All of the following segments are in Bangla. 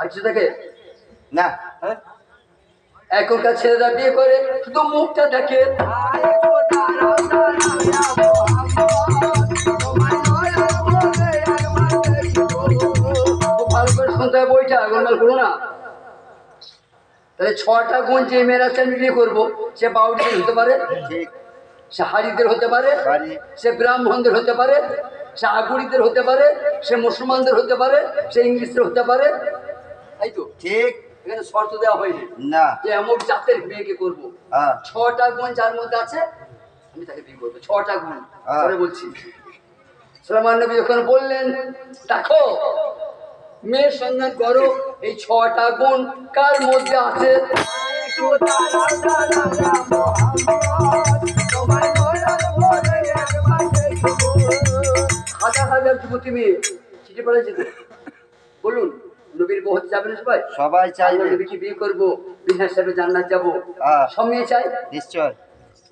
আচ্ছা দেখে না হ্যাঁ এখনকার ছেলেরা বিয়ে করে শুধু মুখটা দেখে। ভালো করে শুনতে হবে বইটা, গোলমাল করো না। তাহলে 6টা গুণ যে মেয়েরা আমি বিয়ে করবো, সে বাউরিদের হতে পারে, ঠিক সে হাড়িদের হতে পারে, বাড়ি সে ব্রাহ্মণদের হতে পারে, সে আগুড়িদের হতে পারে, সে মুসলমানদের হতে পারে, সে ইংলিশদের হতে পারে, তাই তো? ঠিক এখানে শর্ত দেওয়া হয়নি না যে এমন জাতের মেয়েকে করবো। হ্যাঁ 6টা গুণ যার মধ্যে আছে আমি তাকে বিয়ে করবো। 6টা গুণ পরে বলছি। সুলাইমান নবী যখন বললেন দেখো মেয়ের সন্ধান করো, এই 6টা গুণ কার মধ্যে আছে। হাজার হাজার যুবতী মেয়ে চিঠি পড়েছে তো, বলুন নবীর বউ হতে যাবে না সবাই? সবাই চাইবে নবীকে বিয়ে করবো, বিনা হিসাবে জান্নাত যাবো, সব মেয়ে চাই। নিশ্চয়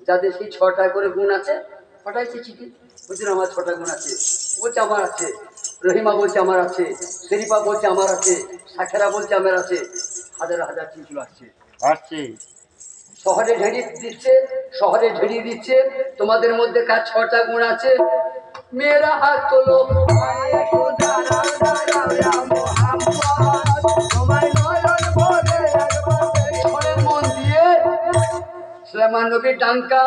যাদের সেই 6টা করে গুণ আছে পাঠাইছে চিঠি, বুঝলেন আমার 6টা গুণ আছে, বলছে আমার আছে, রহিমা বলছে আমার আছে, শরীফা বলছে আমার আছে, সাখেরা বলছে আমার আছে, হাজার হাজার চিঠি আসছে। আসছে শহরে ঢেড়ি দিচ্ছে, শহরে ঢেড়ি দিচ্ছে, তোমাদের মধ্যে কার 6টা গুণ আছে? মেয়েরা হাত তোলো। মন দিয়ে সুলাইমান নবীর ডাঙ্কা,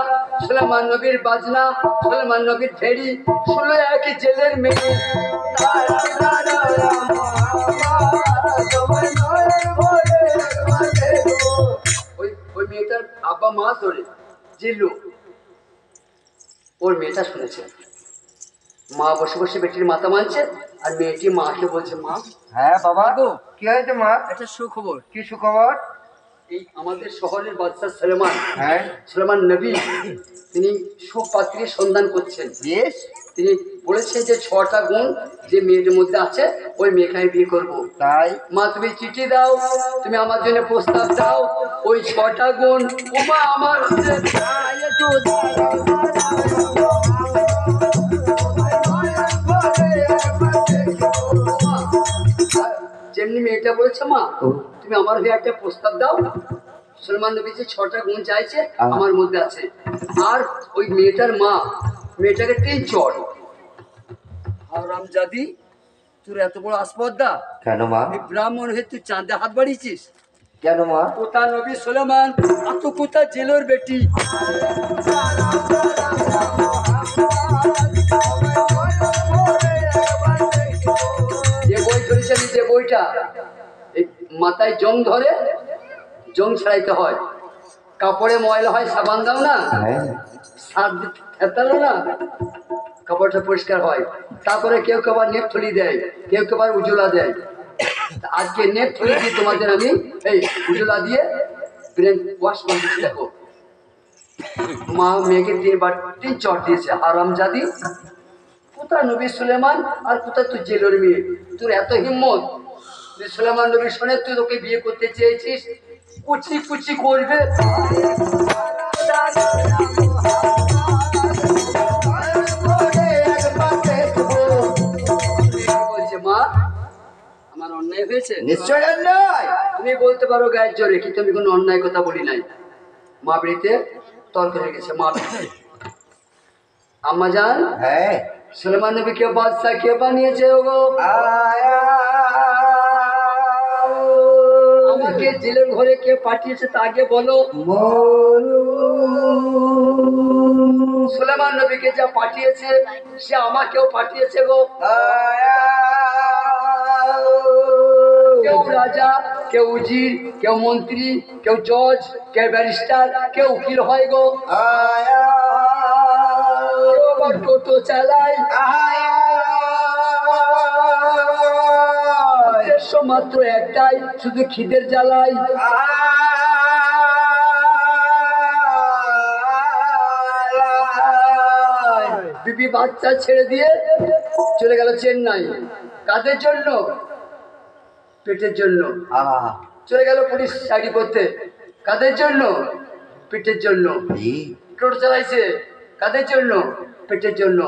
সুলাইমান নবীর বাজনা, সুলাইমান নবীর ঢেড়ি শুনলো একই জেলের মেয়ে। ওই মেয়েটার আব্বা মা ধরে জিল্লু, ওর মেয়েটা শুনেছে, মা বসে বসে বেটির মাথা মানছে, আর মেয়েটি মাকে বলছে মা। হ্যাঁ বাবা গো কি হয়েছে মা? একটা সুখবর। কি সুখবর? এই আমাদের শহরের বাদশা সুলেমান, হ্যাঁ সুলেমান নবী, তিনি সুপাত্রীর সন্ধান করছেন। বেশ তিনি বলেছেন যে 6টা গুণ যে মেয়ের মধ্যে আছে ওই মেয়েকে আমি বিয়ে করবো। তাই মা তুমি চিঠি দাও, তুমি আমার জন্য প্রস্তাব দাও, ওই 6টা গুণ উমা আমার আছে। যেমনি মেয়েটা বলেছে মা তুমি আমার হয়ে একটা প্রস্তাব দাও, সুলেমান নবী যে 6টা গুণ চাইছে আমার মধ্যে আছে। আর ওই মেয়েটার মা মেয়েটাকে 3 চড়। হারামজাদি, তোর এত বড় আসপদ্দা, কেন মা? এই ব্রাহ্মণ হয়ে তুই চাঁদে হাত বাড়িয়েছিস কেন মা? কোথা নবী সুলেমান আর তো কোথা জেলের বেটি। যে বই ধরেছিলি, যে বইটা এই মাথায় জং ধরে, জং ছাড়াইতে হয়, কাপড়ে ময়লা হয় সাবান দাও না, সার থেতালো না, কাপড়টা পরিষ্কার হয়। তারপরে কেউ কেউ আবার নেপথলি দেয়, কেউ কেউ আবার উজলা দেয়। আজকে নেপথলি দিয়ে তোমাদের আমি এই উজলা দিয়ে ব্রেন ওয়াশ করে দিচ্ছি। দেখো মা মেয়েকে 3 চট দিয়েছে। হারামজাদি, কোথা নবী সুলেমান আর কোথা তুই জেলের মেয়ে, তোর এত হিম্মত তুই সুলেমান নবী শুনে তুই তোকে বিয়ে করতে চেয়েছিস, কুচি কুচি করবে। বলছে মা আমার অন্যায় হয়েছে? নিশ্চয় নয়। তুমি বলতে পারো গায়ের জোরে, কিন্তু আমি কোনো অন্যায় কথা বলি নাই। মা বাড়িতে তর্ক হয়ে গেছে। মা আম্মা জান, হ্যাঁ সুলেমান নবী কে বাদশা কে বানিয়েছে গো? আমাকে জেলের ঘরে কে পাঠিয়েছে তা আগে বলো। সুলেমান নবীকে যা পাঠিয়েছে সে আমাকেও পাঠিয়েছে গো। কেউ রাজা, কেউ উজির, কেউ মন্ত্রী, কেউ জজ, কেউ ব্যারিস্টার, কেউ উকিল হয় গো। কেউ আবার টোটো চালায়, উদ্দেশ্য মাত্র একটাই, শুধু খিদের জ্বালাই। বিবি বাচ্চা ছেড়ে দিয়ে চলে গেল চেন্নাই। কাদের জন্য? পেটের জন্য। চলে গেল পুলিশ চাকরি করতে। কাদের জন্য? পেটের জন্য। টোটো চালাইছে কাদের জন্য? পেটের জন্য।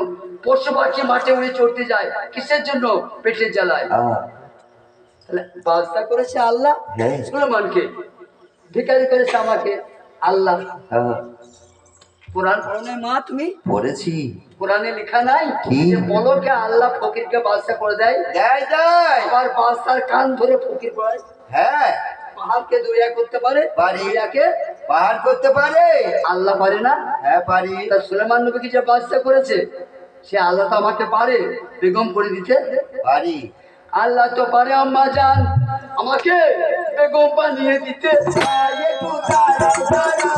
পশু পাখি মাঠে উড়ে চড়তে যায় কিসের জন্য? পেটের জ্বালায়। তাহলে বাদশা করেছে আল্লাহ হ্যাঁ। সুলেমানকে, ভিখারি করেছে আমাকে আল্লাহ। হ্যাঁ, কোরআন পড়ো নাই মা তুমি? পড়েছি। কোরআনে লেখা নাই কি? যে বলকে আল্লাহ ফকিরকে বাদশা করে দেয়, দেয় দেয়। আবার বাদশার কান ধরে ফকির পড়ায়। হ্যাঁ, পাহাড়কে দরিয়া করতে পারে, পারি। দরিয়াকে পার করতে পারে। আল্লাহ পারে না? হ্যাঁ পারি। তা সুলেমান নবীকে যে বাদশা করেছে সে আল্লাহ তো আমাকে পারে বেগম করে দিতে। পারি। আল্লাহ তো পারে আম্মা জান আমাকে বেগম বানিয়ে দিতে। একটু দাঁড়াও, দাঁড়াও,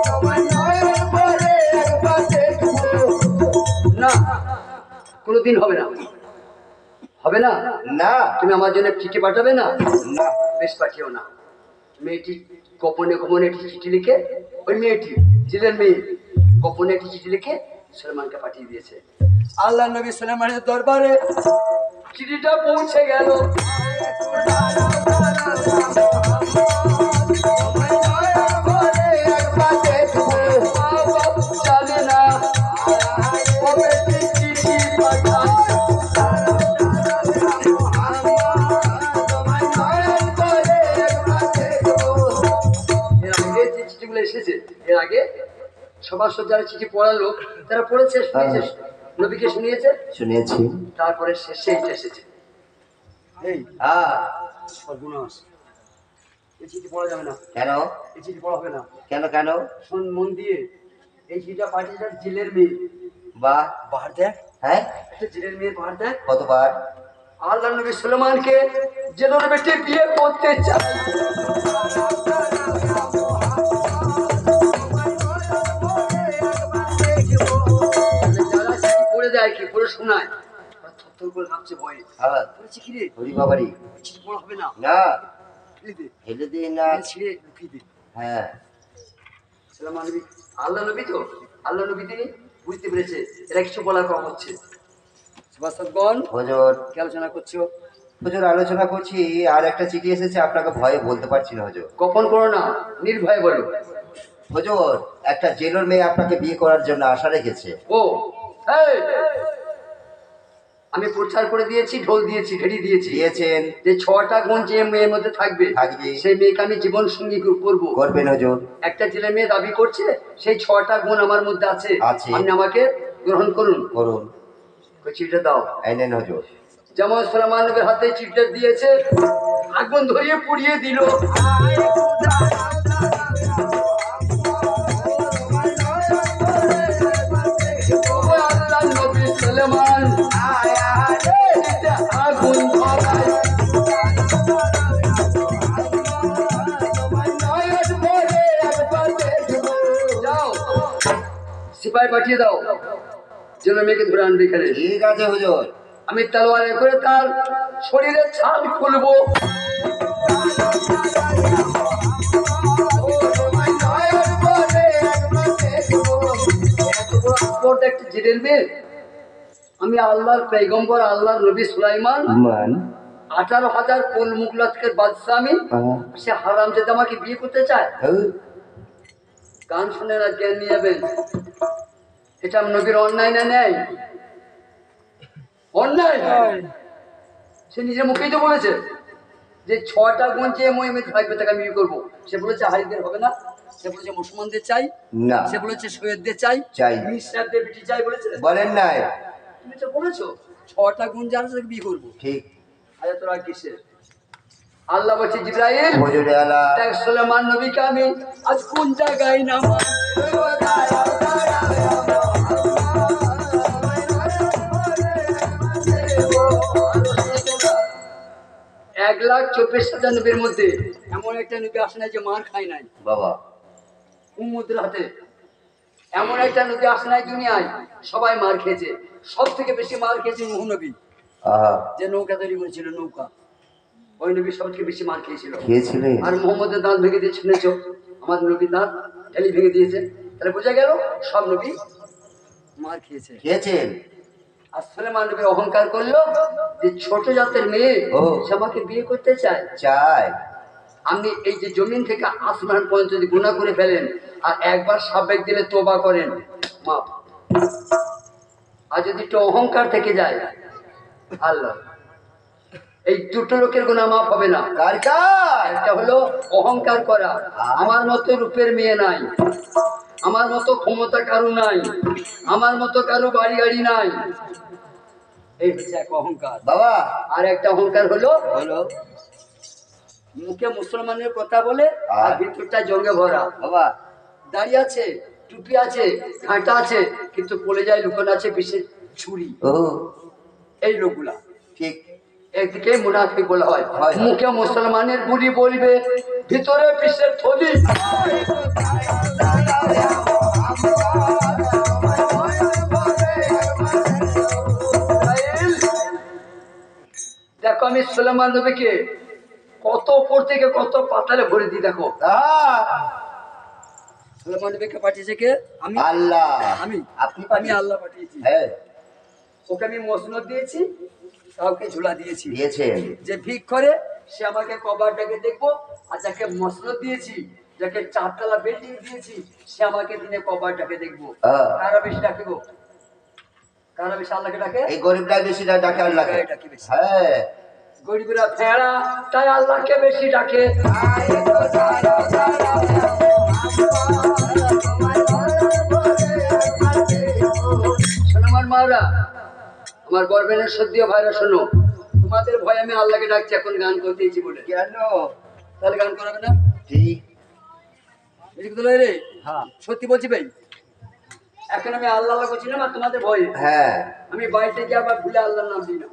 তোমার নয়ন ভরে একবার দেখবো। না, কোনোদিন হবে না, হবে না। না তুমি আমার জন্য চিঠি পাঠাবে না? না, বেশ পাঠিও না। মেয়েটি গোপনে গোপনে একটি চিঠি লিখে, ওই মেয়েটি জেলের মেয়ে গোপনে একটি চিঠি লিখে সুলেমানকে পাঠিয়ে দিয়েছে। আল্লাহ নবী সুলেমানের দরবারে চিঠিটা পৌঁছে গেল। জানে না কবে চিঠি পাঠায়। এর আগে যে চিঠিগুলো এসেছে, এর আগে সবার যারা চিঠি পড়ার লোক তারা পড়েছে, শুনেছে, নবীকে শুনিয়েছে, শুনেছি। তারপরে শেষে এটা এসেছে। এই হ্যাঁ, সর্বনাশ, এই চিঠি পড়া যাবে না, কেন? এই চিঠি পড়া হবে না। কেন কেন? শোন মন দিয়ে, এই চিঠিটা পাঠিয়েছে জেলের মেয়ে। বাহ, বাহার দেখ, হ্যাঁ, একটা জেলের মেয়ের বাহার দেখ। কতবার? আল্লাহ নবী সুলেমানকে জেলের বেটে বিয়ে করতে চায়। যারা চিঠি পড়ে দেয় কি পড়ে শোনায় তারা থরথর করে কাঁপছে ভয়ে। হ্যাঁ, বলেছে কি রে, হরি বাবারি। চিঠি পড়া হবে না, না, ফেলে দে, ফেলে দিই না। ছিঁড়ে লুকিয়ে দে। হ্যাঁ, সুলেমান নবী আল্লাহ নবী তো, আল্লাহ নবী তিনি বুঝতে পেরেছে এরা কিছু বলার কম হচ্ছে। সুভাষগণ হুজুর। কি আলোচনা করছো? হুজুর আলোচনা করছি, আর একটা চিঠি এসেছে, আপনাকে ভয়ে বলতে পারছি না হুজুর। গোপন করো না, নির্ভয়ে বলো। হুজুর, একটা জেলের মেয়ে আপনাকে বিয়ে করার জন্য আশা রেখেছে। ও এই, আমি প্রচার করে দিয়েছি, ঢোল দিয়েছি, ঘেড়ি দিয়েছি, দিয়েছেন। যে 6টা গুণ যে মেয়ের মধ্যে থাকবে থাকবে। সেই মেয়েকে আমি জীবন সঙ্গী করবো। করবেন হুজুর। একটা ছেলে মেয়ে দাবি করছে সেই 6টা গুণ আমার মধ্যে আছে, আছে। আপনি আমাকে গ্রহণ করুন। করুন। ওই চিঠিটা দাও। এই নেন হুজুর। যেমন সুলেমান নবীর হাতে চিঠিটা দিয়েছে, আগুন ধরিয়ে পুড়িয়ে দিল। আল্লাহ নবী সুলেমান আগুন ধরায়। যাও সিপাহি পাঠিয়ে দাও, যেন মেয়েকে ধরে আনবে এখানে। ঠিক আছে হুজুর। আমি তলোয়ারে করে তার শরীরের ছাল খুলবো। একটা জেলের মেয়ে, আমি আল্লাহর পয়গম্বর আল্লাহর নবী সুলাইমান 18,000 কুল মুগলাতকে বাদশা, আমি সে হারামজাদা আমাকে বিয়ে করতে চায়। গান শুনে না জ্ঞান নিয়ে যাবেন, এটা নবীর অন্যায় না নেই? অন্যায়। সে নিজের মুখেই তো বলেছে যে 6টা গুণ যে মহিমে থাকবে তাকে আমি বিয়ে করবো। সে বলেছে হারিদের হবে না, সে বলেছে মুসলমানদের চাই না, সে বলেছে সৈয়দদের চাই, চাই। মিশরাদের বিটি চাই বলেছে। বলেন নাই? তুমি তো বলেছো 6টা গুণ যার সাথে বিয়ে করবো। ঠিক। আরে তোরা কিসের? আল্লাহ বলছে জিবরাইল হুজুর আলা। দেখ সুলেমান নবীকে আমি আজ কোন জায়গায় নামাই। 1,24,000 নবীর মধ্যে এমন একটা নবী আসে নাই যে মার খায় নাই বাবা। উম্মতের হাতে। এমন একটা নবী আসে নাই দুনিয়ায় সবাই মার খেয়েছে। সব থেকে বেশি মার খেয়েছে নূহ নবী, আহা, যে নৌকা তৈরি করেছিল, নৌকা। ওই নবী সব থেকে বেশি মার খেয়েছিল। খেয়েছিলেন? আর মোহাম্মদের দাঁত ভেঙে দিয়ে শুনেছ, আমাদের নবীর দাঁত ঢেলি ভেঙে দিয়েছে। তাহলে বোঝা গেল সব নবী মার খেয়েছে। খেয়েছেন? আর সুলেমান নবী অহংকার করলো যে ছোট জাতের মেয়ে ও। সে আমাকে বিয়ে করতে চায়। চাই। আপনি এই যে জমিন থেকে আসমান পর্যন্ত যদি গুনাহ করে ফেলেন আর একবার সাবেক দিলে তোবা করেন, মাপ। আর যদি একটু অহংকার থেকে যায়, আল্লাহ এই দুটো লোকের গুনাহ মাফ হবে না। কার কার? একটা হলো অহংকার করা, আমার মতো রূপের মেয়ে নাই, আমার মতো ক্ষমতা কারু নাই, আমার মতো কারু বাড়ি গাড়ি নাই, এই হচ্ছে এক অহংকার। বাবা আর একটা অহংকার হলো বলো মুখে মুসলমানের কথা বলে আর ভিতরটা জঙ্গে ভরা। বাবা। দাড়ি আছে, টুপি আছে, ঘাঁটা আছে, কিন্তু কলেজায় লুকানো আছে বিষের ছুরি। ও এই লোকগুলা ঠিক। একদিকে মুনাফিক বলা হয়। হয়। মুখে মুসলমানের বুলি বলবে, ভিতরে বিষের থলি। দেখো আমি সুলাইমান নবীকে কত উপর থেকে কত পাতালে ভরে দিই। দেখো সুলাইমান নবীকে পাঠিয়েছে কে? আমি আল্লাহ। আমি আপনি আমি আল্লাহ পাঠিয়েছি। হ্যাঁ ওকে আমি মসনদ দিয়েছি, কাউকে ঝুলা দিয়েছি। দিয়েছেন। যে ভিক করে সে আমাকে কবরটাকে দেখবো, আর যাকে মসনদ দিয়েছি, যাকে 4 তলা বিল্ডিং দিয়েছি, সে আমাকে দিনে কবরটাকে দেখবো। কারা বেশি ডাকে গো? কারা বেশি আল্লাহকে ডাকে? এই গরিবটা বেশি ডাকে আল্লাহকে। ডাকে বেশি। হ্যাঁ গরিবরা ভেড়া, তাই আল্লাহকে বেশি ডাকে। শোনো আমার মারা, আমার গর্বের সদ্যীয় ভাইরা, শোনো, তোমাদের ভয় আমি আল্লাহকে ডাকছি এখন গান করতেইছি বলে। কেন? তাহলে গান করাবে না? ঠিক। রে হ্যাঁ সত্যি বলছি ভাই, এখন আমি আল্লাহ আল্লাহ করছি না তোমাদের ভয়ে। হ্যাঁ। আমি বাড়িতে গিয়ে আবার ভুলে আল্লাহর নাম দিই না।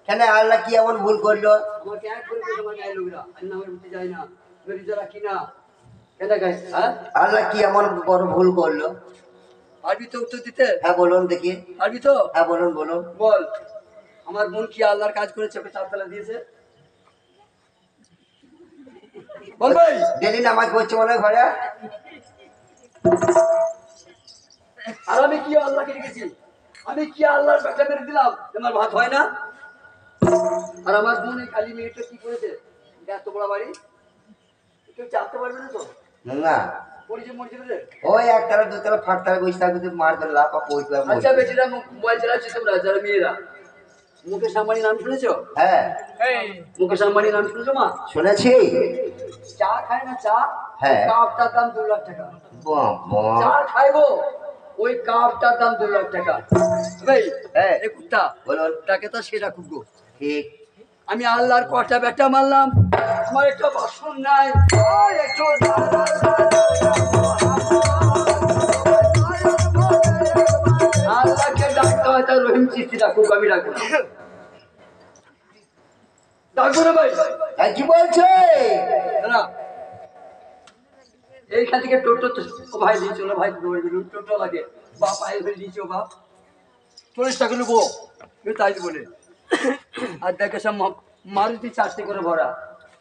কেন আল্লাহ কি এমন ভুল করলো? আমাকে এক করে তোমার গায়ে লোকরা নামের উঠতে যায় না, যারা কিনা কেন গায়ে। হ্যাঁ আল্লাহ কি এমন বড় ভুল করলো? পারবি তো উত্তর দিতে? হ্যাঁ বলুন দেখি। পারবি তো? হ্যাঁ বলুন বলুন। বল, আমার বোন কি আল্লাহর কাজ করেছে, ওকে 4 তলা দিয়েছে? বল ভাই। ডেলি নামাজ পড়ছে মনে হয় ঘরে। আর আমি কি আল্লাহকে রেখেছি? আমি কি আল্লাহর বেটা মেরে দিলাম? তোমার ভাত হয় না? আর আমার বোন এই কালী মেয়েটা কি করেছে? এত বড় বাড়ি, কেউ চাপতে পারবে না তো? না পরিচয় মরিচে রে। ওই একতলা দুতলা ফাঁকতলা বসে থাকবে, মার ধরে লাভ পড়তে হবে। আচ্ছা বেটিরা মোবাইল চালাচ্ছি তোমরা যারা মেয়েরা, মুকেশ আম্বানি নাম শুনেছো? হ্যাঁ মুকেশ আম্বানি নাম শুনেছো মা? শুনেছি। চা খায় না চা? হ্যাঁ। কাপটার দাম 2 লাখ টাকা। বাবা। চা খাইবো, ওই কাপটার দাম 2 লাখ টাকা। ভাই হ্যাঁ এই কুত্তা বলুন। তাকে তো সেটা খুঁজবো। ঠিক। আমি আল্লাহর কটা বেটা মারলাম, আমার একটা বাসন নাই। আল্লাহকে ডাকতে হয়, তার রহিম চিস্তি ডাকুক, আমি ডাকবো না। ডাকবো না ভাই। কি বলছে? না এইখান থেকে টোটো তো ভাই দিয়ে চলো, ভাই টোটো লাগে, বাপ আয় হয়ে দিয়েছো বাপ, 40 টাকা নেবো তাই বলে। আর দেখে সব মারুতি 4টে করে ভরা।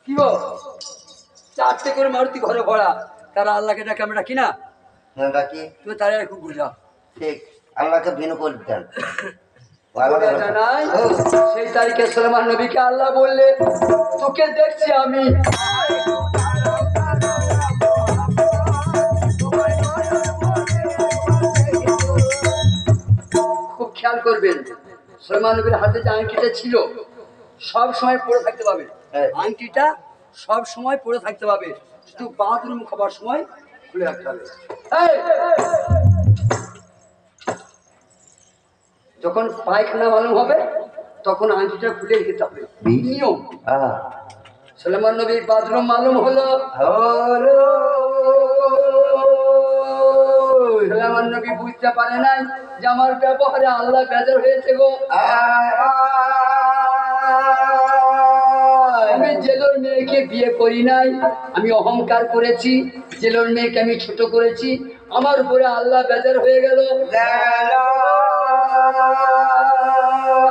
কি গো 4টে করে মারুতি ঘরে ভরা, তারা আল্লাহকে ডাকে, আমরা ডাকি না? ডাকি। তুমি তারা খুব বুঝা। ঠিক। আল্লাহকে ভিন্ন করে দেন। সেই তারিখে সুলাইমান নবীকে আল্লাহ বললে, তোকে দেখছি আমি। খুব খেয়াল করবেন, সুলাইমান নবীর হাতে যে আংটিটা ছিল সব সময় পড়ে থাকতে পাবে। আংটিটা সব সময় পড়ে থাকতে পাবে, শুধু বাথরুম খাবার সময় খুলে রাখতে হবে। যখন পায়খানা মালুম হবে তখন আংটিটা খুলে রেখে হবে, নিয়ম। সুলাইমান নবীর বাথরুম মালুম হলো, সুলাইমান নবী বুঝতে পারে নাই যে আমার ব্যবহারে আল্লাহ বেজার হয়েছে গো। আমি জেলোর মেয়েকে বিয়ে করি নাই, আমি অহংকার করেছি, জেলোর মেয়েকে আমি ছোট করেছি, আমার উপরে আল্লাহ বেজার হয়ে গেল।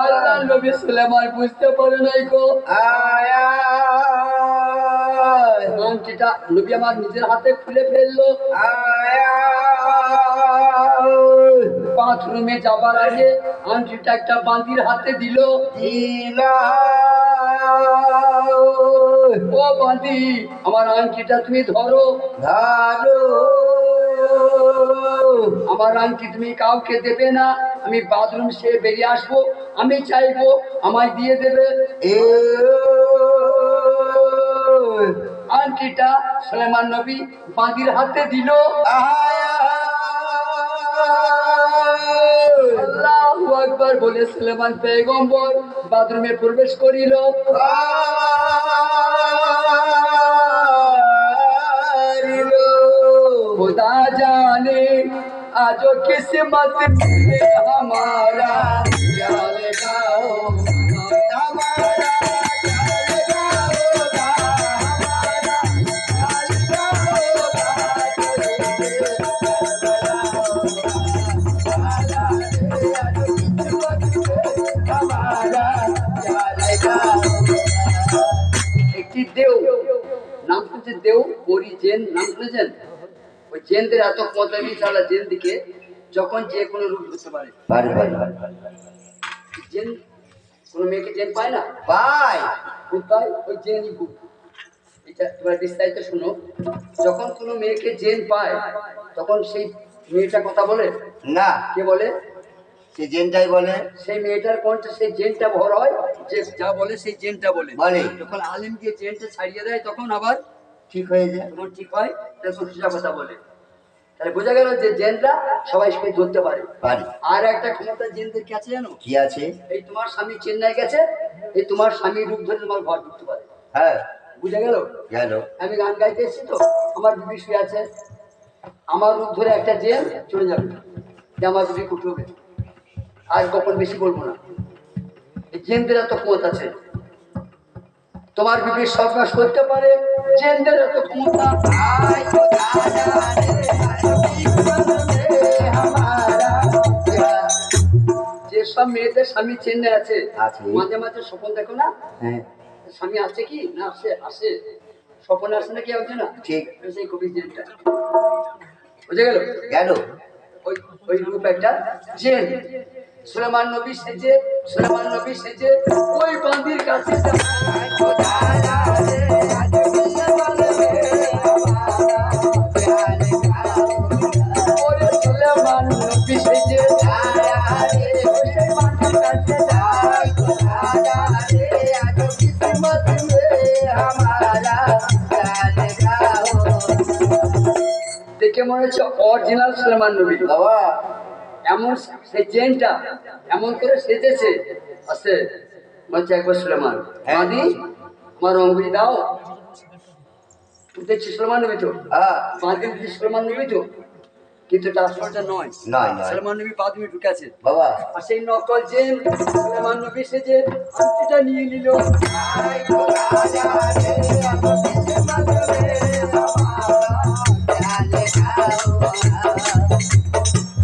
আল্লাহ নবী সুলাইমান বুঝতে পারে নাই গো। আংটিটা নবী আমার নিজের হাতে খুলে ফেললো। বাথরুমে যাবার আগে আংটিটা একটা বান্দির হাতে দিল। ও বান্দি, আমার আংটিটা তুমি ধরো। আমার আংটি তুমি কাউকে দেবে না, আমি বাথরুম সে বেরিয়ে আসবো, আমি চাইবো আমায় দিয়ে দেবে। এ আংটিটা সুলেমান নবী বাঁদির হাতে দিল। আল্লাহু আকবার বলে সুলেমান পয়গম্বর বাথরুমে প্রবেশ করিল। खुदा जाने आज किस्मत में हमारा क्या लिखा होगा, हमारा क्या लिखा होगा, हमारा क्या लिखा होगा, हमारा क्या लिखा होगा। একটি দেও নাম শুনছে, দেও পরি জেন নাম শুনেছেন? ওই জেনদের এত ক্ষমতা বিশাল, জেন দিকে যখন যে কোনো রূপ ধরতে পারে। জেন কোনো মেয়েকে জেন পায় না, পাই পায় ওই জেনই ভূত। এটা তোমরা বিস্তারিত শুনো। যখন কোনো মেয়েকে জেন পায় তখন সেই মেয়েটা কথা বলে না, কে বলে? সে জেনটাই বলে। সেই মেয়েটার কণ্ঠে সেই জেনটা ভর হয়, যে যা বলে সেই জেনটা বলে। যখন আলিম গিয়ে জেনটা ছাড়িয়ে দেয় তখন আবার ঠিক হয়ে যায়, তখন ঠিক হয়, তখন সোজা কথা বলে। তাহলে বোঝা গেল যে জেনরা সবাই সবাই ধরতে পারে। আর একটা ক্ষমতা জেনদের কাছে জানো কি আছে? এই তোমার স্বামী চেন্নাই গেছে, এই তোমার স্বামীর রূপ ধরে তোমার ঘর ঢুকতে পারে। হ্যাঁ, বুঝা গেল? গেল। আমি গান গাইতে এসেছি তো, আমার বিবি শুয়ে আছে, আমার রূপ ধরে একটা জেন চলে যাবে, যে আমার বিবি কুটবে। আর কখন বেশি বলবো না, এই জেনদের এত ক্ষমতা আছে। তোমার বিবির সর্বনাশ করতে পারে জেনদের এত ক্ষমতা। যেসব মেয়েদের স্বামী চেন্নাই আছে, মাঝে মাঝে স্বপ্ন দেখো না, স্বামী আছে কি না, আসে আসে স্বপ্নে আসে না, কি হচ্ছে না, ঠিক সেই কবি জেনটা। বুঝে গেল? গেল। ওই ওই রূপ একটা জেন। সুলেমান নবী সেজে, সুলেমান নবী সেজে ওই বান্দির কাছে সুলেমান নবী সেজে দেখে মনে হচ্ছে অরিজিনাল সুলেমান নবী। বাবা এমন সেই জেনটা এমন করে সেজেছে, আছে বলছে একবার সুলেমান মাদি আমার অঙ্গুলি দাও। তুই দেখছি সুলেমান নবী তো, মাদি সুলেমান নবী তো, কিন্তু এটা আসলটা নয়। সুলেমান নবী বাথরুমে ঢুকে আছে বাবা, আর সেই নকল জেন সুলেমান নবী সেজে আংটিটা নিয়ে নিল।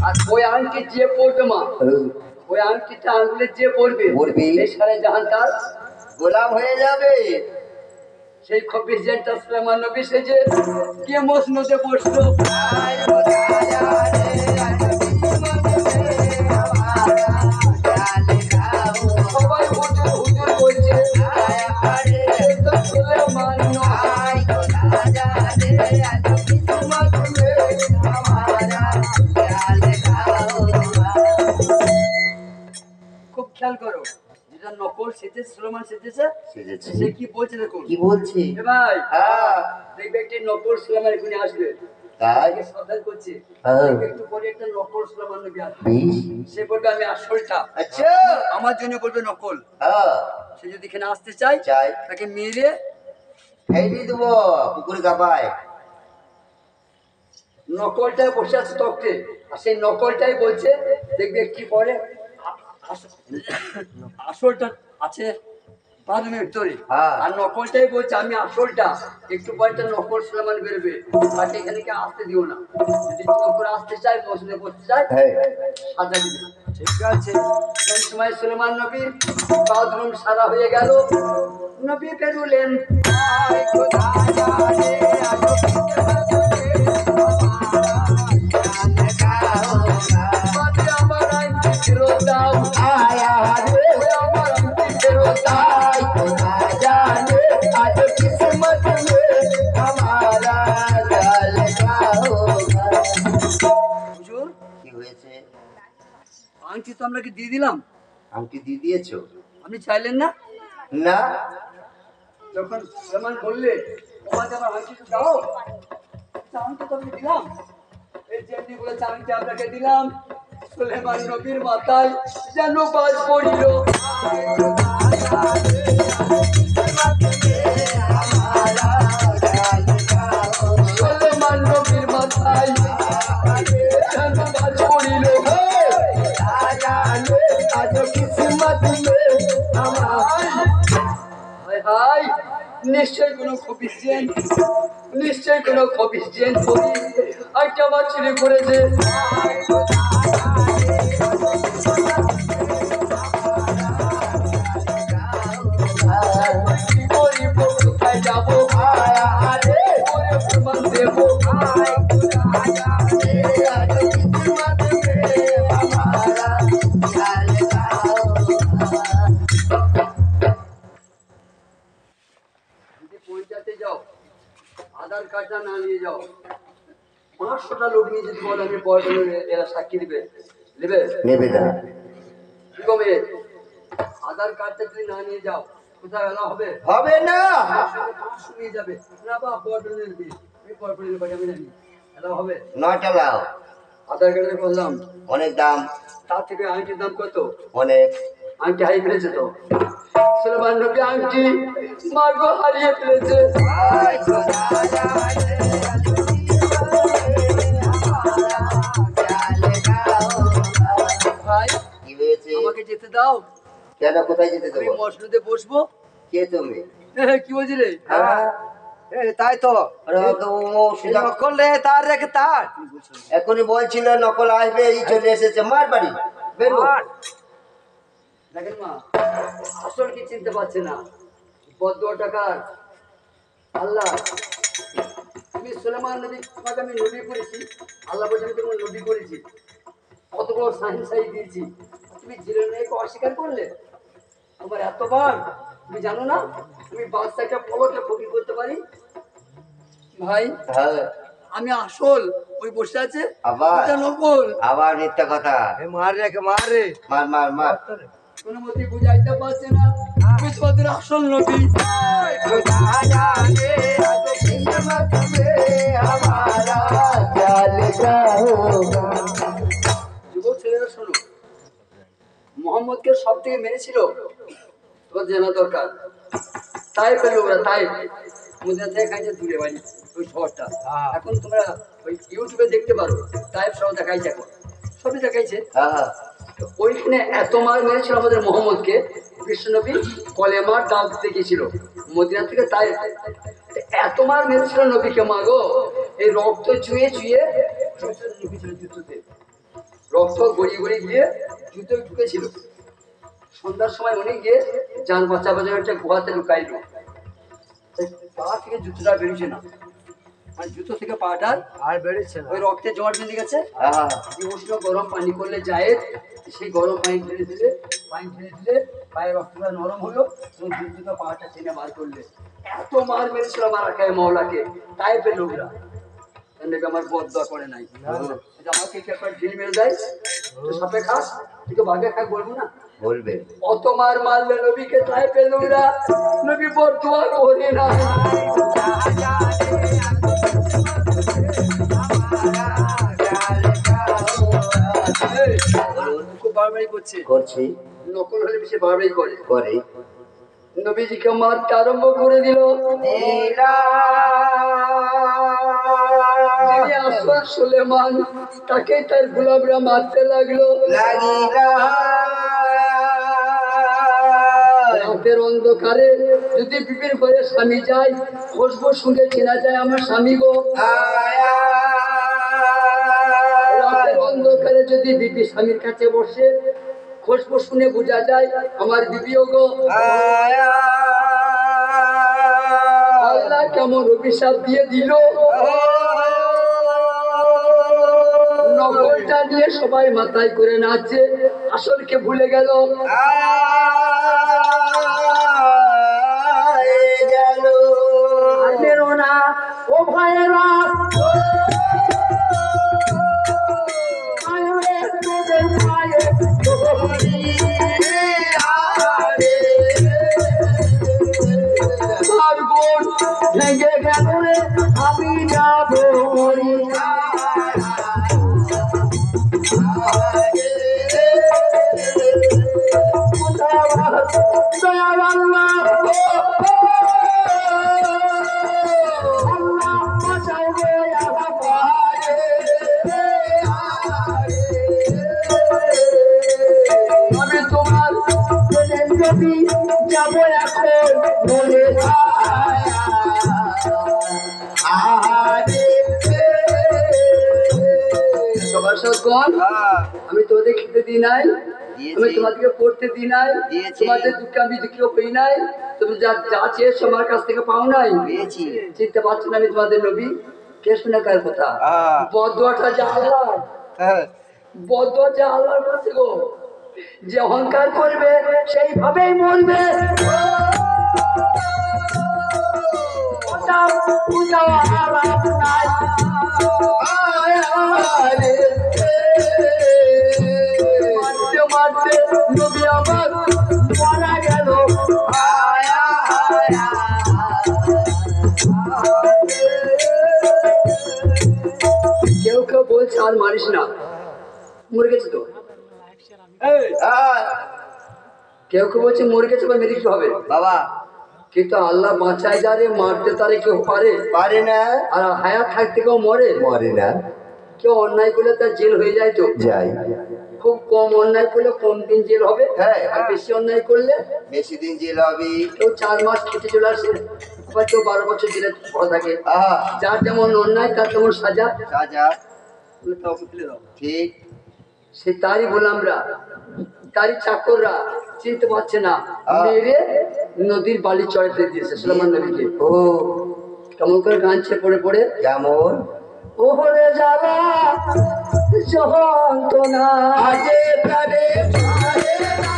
আর ওই আংটি যে পড়বে মা, ওই আংটিটা আঙুলে যে পড়বে এই সারে জাহান তার গোলাম হয়ে যাবে। সেই খবির জেনটা সুলেমান নবী সেজে কে মসনদে বসলো। সবাই হুজুর হুজুর বলছে, সুলেমান খুব খেয়াল করো, যেটা নকল সেজে সুলেমান সেজেছে সে কি বলছে দেখো। কি বলছে? এ ভাই, দেখবে একটি নকল সুলেমান এখানে আসবে, তাই সাবধান করছে। একটু পরে একটা নকল সুলেমান নবী আসবে, সে বলবে আমি আসলটা। আচ্ছা, আমার জন্য বলবে নকল। সে যদি এখানে আসতে চায় তাকে মেরে ফেলে দেবো পুকুরে কাপায়। নকলটাই বসে আছে তক্তে, আর সেই নকলটাই বলছে দেখবে একটি পরে আসলটা আছে বাথরুমের ভিতরে, আর নকলটাই বলছে আমি আসলটা। একটু পরে একটা নকল সুলেমান বেরোবে, তাকে এখানে কে আসতে দিও না। যদি জোর করে আসতে চায়, মসজিদে বসতে চায়, সাজা দিবে। ঠিক আছে, সেই সময় সুলেমান নবী বাথরুম সারা হয়ে গেল, নবী বেরুলেন। আংটি তো আমরা কি দিয়ে দিলাম? আংটি দিয়ে দিয়েছো? আপনি চাইলেন না? না। যখন সুলেমান বললে তোমাকে আমার আংটি দাও, আংটি তো আমি দিলাম। এই যেমনি বলেছে আংটি আপনাকে দিলাম, সুলেমান নবীর মাথায় যেন বাজ পড়িল। সুলেমান নবীর মাথায় যেন বাজ পড়িল। হায় হায়, নিশ্চয় কোনো খবিসছেন, নিশ্চয় কোনো খবিসছেন করি একটা আমার ছেলে করেছে। কি করিব, কোথায় যাবো, করে প্রমাণ দেবো। যদি পঞ্চায়েতে যাও, আধার কার্ডটা না নিয়ে যাও, 500টা লোক নিয়ে যদি বলো আমি পয়সা এরা সাক্ষী দিবে, নেবে? নেবে না। কি কমে? আধার কার্ডটা যদি না নিয়ে যাও, কোথায় এলা হবে? হবে না। 500 নিয়ে যাবে না, বা পয়সা নেবে, আমি পয়সা নেবে, আমি জানি এলা হবে? নয়টা লাও। আধার কার্ডের বললাম অনেক দাম। তার থেকে আংটির দাম কত? অনেক। আংটি হারিয়ে ফেলেছে তো। সুলেমান নবী আংটি মার্গ হারিয়ে ফেলেছে। ভাই কি হয়েছে? আমাকে যেতে দাও, কেন? কোথায় যেতে আমি দেবো? মসজিদে বসবো। কে তুমি? কি বলছি রে? হ্যাঁ, তাই তো নকল রে, তার রেখে তার এখনই বলছিল নকল আসবে, এই চলে এসেছে। মার বাড়ি বেরো। দেখেন মা, আসল কি চিনতে পারছে না, বদ্ধ টাকার আল্লাহ। তুমি সুলেমান নবী, তোমাকে আমি নবী করেছি, আল্লাহ বলছে আমি তোমাকে নবী করেছি, কত বড় সাইন সাই দিয়েছি, তুমি জিরেনাকে অস্বীকার করলে। তোমার এতবার, তুমি জানো না তুমি বাচ্চাটা পলকে ফকির করতে পারি? ভাই হ্যাঁ, আমি আসল, ওই বসে আছে আবার? ওটা নকল। আবার মিথ্যা কথা। মার রেখে মার রে। মার মার মার। কোনো মতে বুঝাইতে পারছে না তুমি তোমাদের আসল নবী। যুবক ছেলেরা শোনো, মোহাম্মদকে সব থেকে মেরেছিল, তোমার জানা দরকার। তাই পেল ওরা, তাই মদিনা থেকে খাইছে দূরে বাড়ি, ওই শহরটা। এখন তোমরা ওই ইউটিউবে দেখতে পারো, টাইপ সব দেখাইছে, এখন সবই দেখাইছে। হ্যাঁ, তো ওইখানে এত মার মেরেছিল আমাদের মোহাম্মদকে, বিশ্বনবী কলেমার ডাক দিতে গিয়েছিল মদিনা থেকে, তাই এত মার মেরেছিল নবীকে। মা গো, এই রক্ত চুয়ে চুয়ে ঢুকেছিল জুতোতে, রক্ত গড়িয়ে গড়িয়ে গিয়ে জুতো ঢুকেছিল। সন্ধ্যার সময় উনি গিয়ে যান বাঁচাবার জন্য একটা গুহাতে লুকাইল, পা থেকে জুতোটা বেরোচ্ছে না, মানে জুতো থেকে পাটার আর বেড়েছে না। ওই রক্তের জমাট বেঁধে গেছে। হ্যাঁ, উষ্ণ গরম পানি করলে যায়, সেই গরম পানি ঢেলে দিলে, পায়ের রক্তটা নরম হলো, এবং জুতো পাটা টেনে বার করলে। এত মার মেরেছিল মারা খায় মওলাকে, তাই পেল ওরা। আমার বদয়া করে নাই, আমাকে কি একবার ঢিল মেরে দেয়, তো সাপে খাস, তুই তো বাঘে খাক বলবো না, বলবে। অত মার মারলে নবীকে, তাই পেল ওরা। নবী বদয়া করে না। খুব বাড়াবাড়ি করছে, করছি। নকল হলে বেশি বাড়াবাড়ি করে। করে। নবীজিকে মারতে আরম্ভ করে দিল। যিনি আসল সুলেমান, তাকে তার গোলামরা মারতে লাগলো। রাতের অন্ধকারে যদি বিপির ঘরে স্বামী যায়, খুশবু শুনে চেনা যায় আমার স্বামী গো। রাতের অন্ধকারে যদি বিপি স্বামীর কাছে বসে, খুশবু শুনে বোঝা যায় আমার বিপিও গো। আল্লাহ কেমন অভিশাপ দিয়ে দিল, নকলটা নিয়ে সবাই মাথায় করে নাচছে, আসলকে ভুলে গেল। মেরো না ও ভাইয়েরা, তোমার গোল ভেঙে গেল রে আমি যাবো মরি আমি তোমার নবী যাবো এখন বলে সবার সঙ্গন আমি তোদের খেতে দিই নাই, আমি তোমাদেরকে পড়তে দিই নাই, তোমাদের দুঃখে আমি দুঃখী হই নাই, তুমি যা যা চেয়েছো আমার কাছ থেকে পাও নাই, চিনতে পারছো না আমি তোমাদের নবী কে শুনে কার কথা বদুয়াটা যা আল্লাহ বদুয়া যা আল্লাহর কাছে গো, যে অহংকার করবে সেইভাবেই মরবে। মারতে মারতে নবী আমার মারা গেল। কেউ কেউ বলছে আর মারিস না, মরে গেছে তো। কেউ কেউ বলছে মরে গেছে বা মেরে হবে বাবা, কিন্তু আল্লাহ বাঁচায় যারে, মারতে তারে কেউ পারে না, আর হায়াত থাকতে কেউ মরে না। কেউ অন্যায় করলে তার জেল হয়ে যায় তো যাই, খুব কম অন্যায় করলে কম দিন জেল হবে, আর বেশি অন্যায় করলে বেশি দিন জেল হবে। কেউ 4 মাস খেটে চলে আসে, আবার কেউ 12 বছর জেলে পড়া থাকে। যার যেমন অন্যায় তার তেমন সাজা। ঠিক, সে তারই গোলামরা, তারই চাকররা চিনতে পারছে না, মেরে নদীর বালি চড়াতে দিয়েছে সুলাইমান নবীকে। ও কেমন করে গানছে পড়ে পড়ে, কেমন ওহরে জ্বালা যন্ত্রণা আজে প্রাণে ছাড়ে না,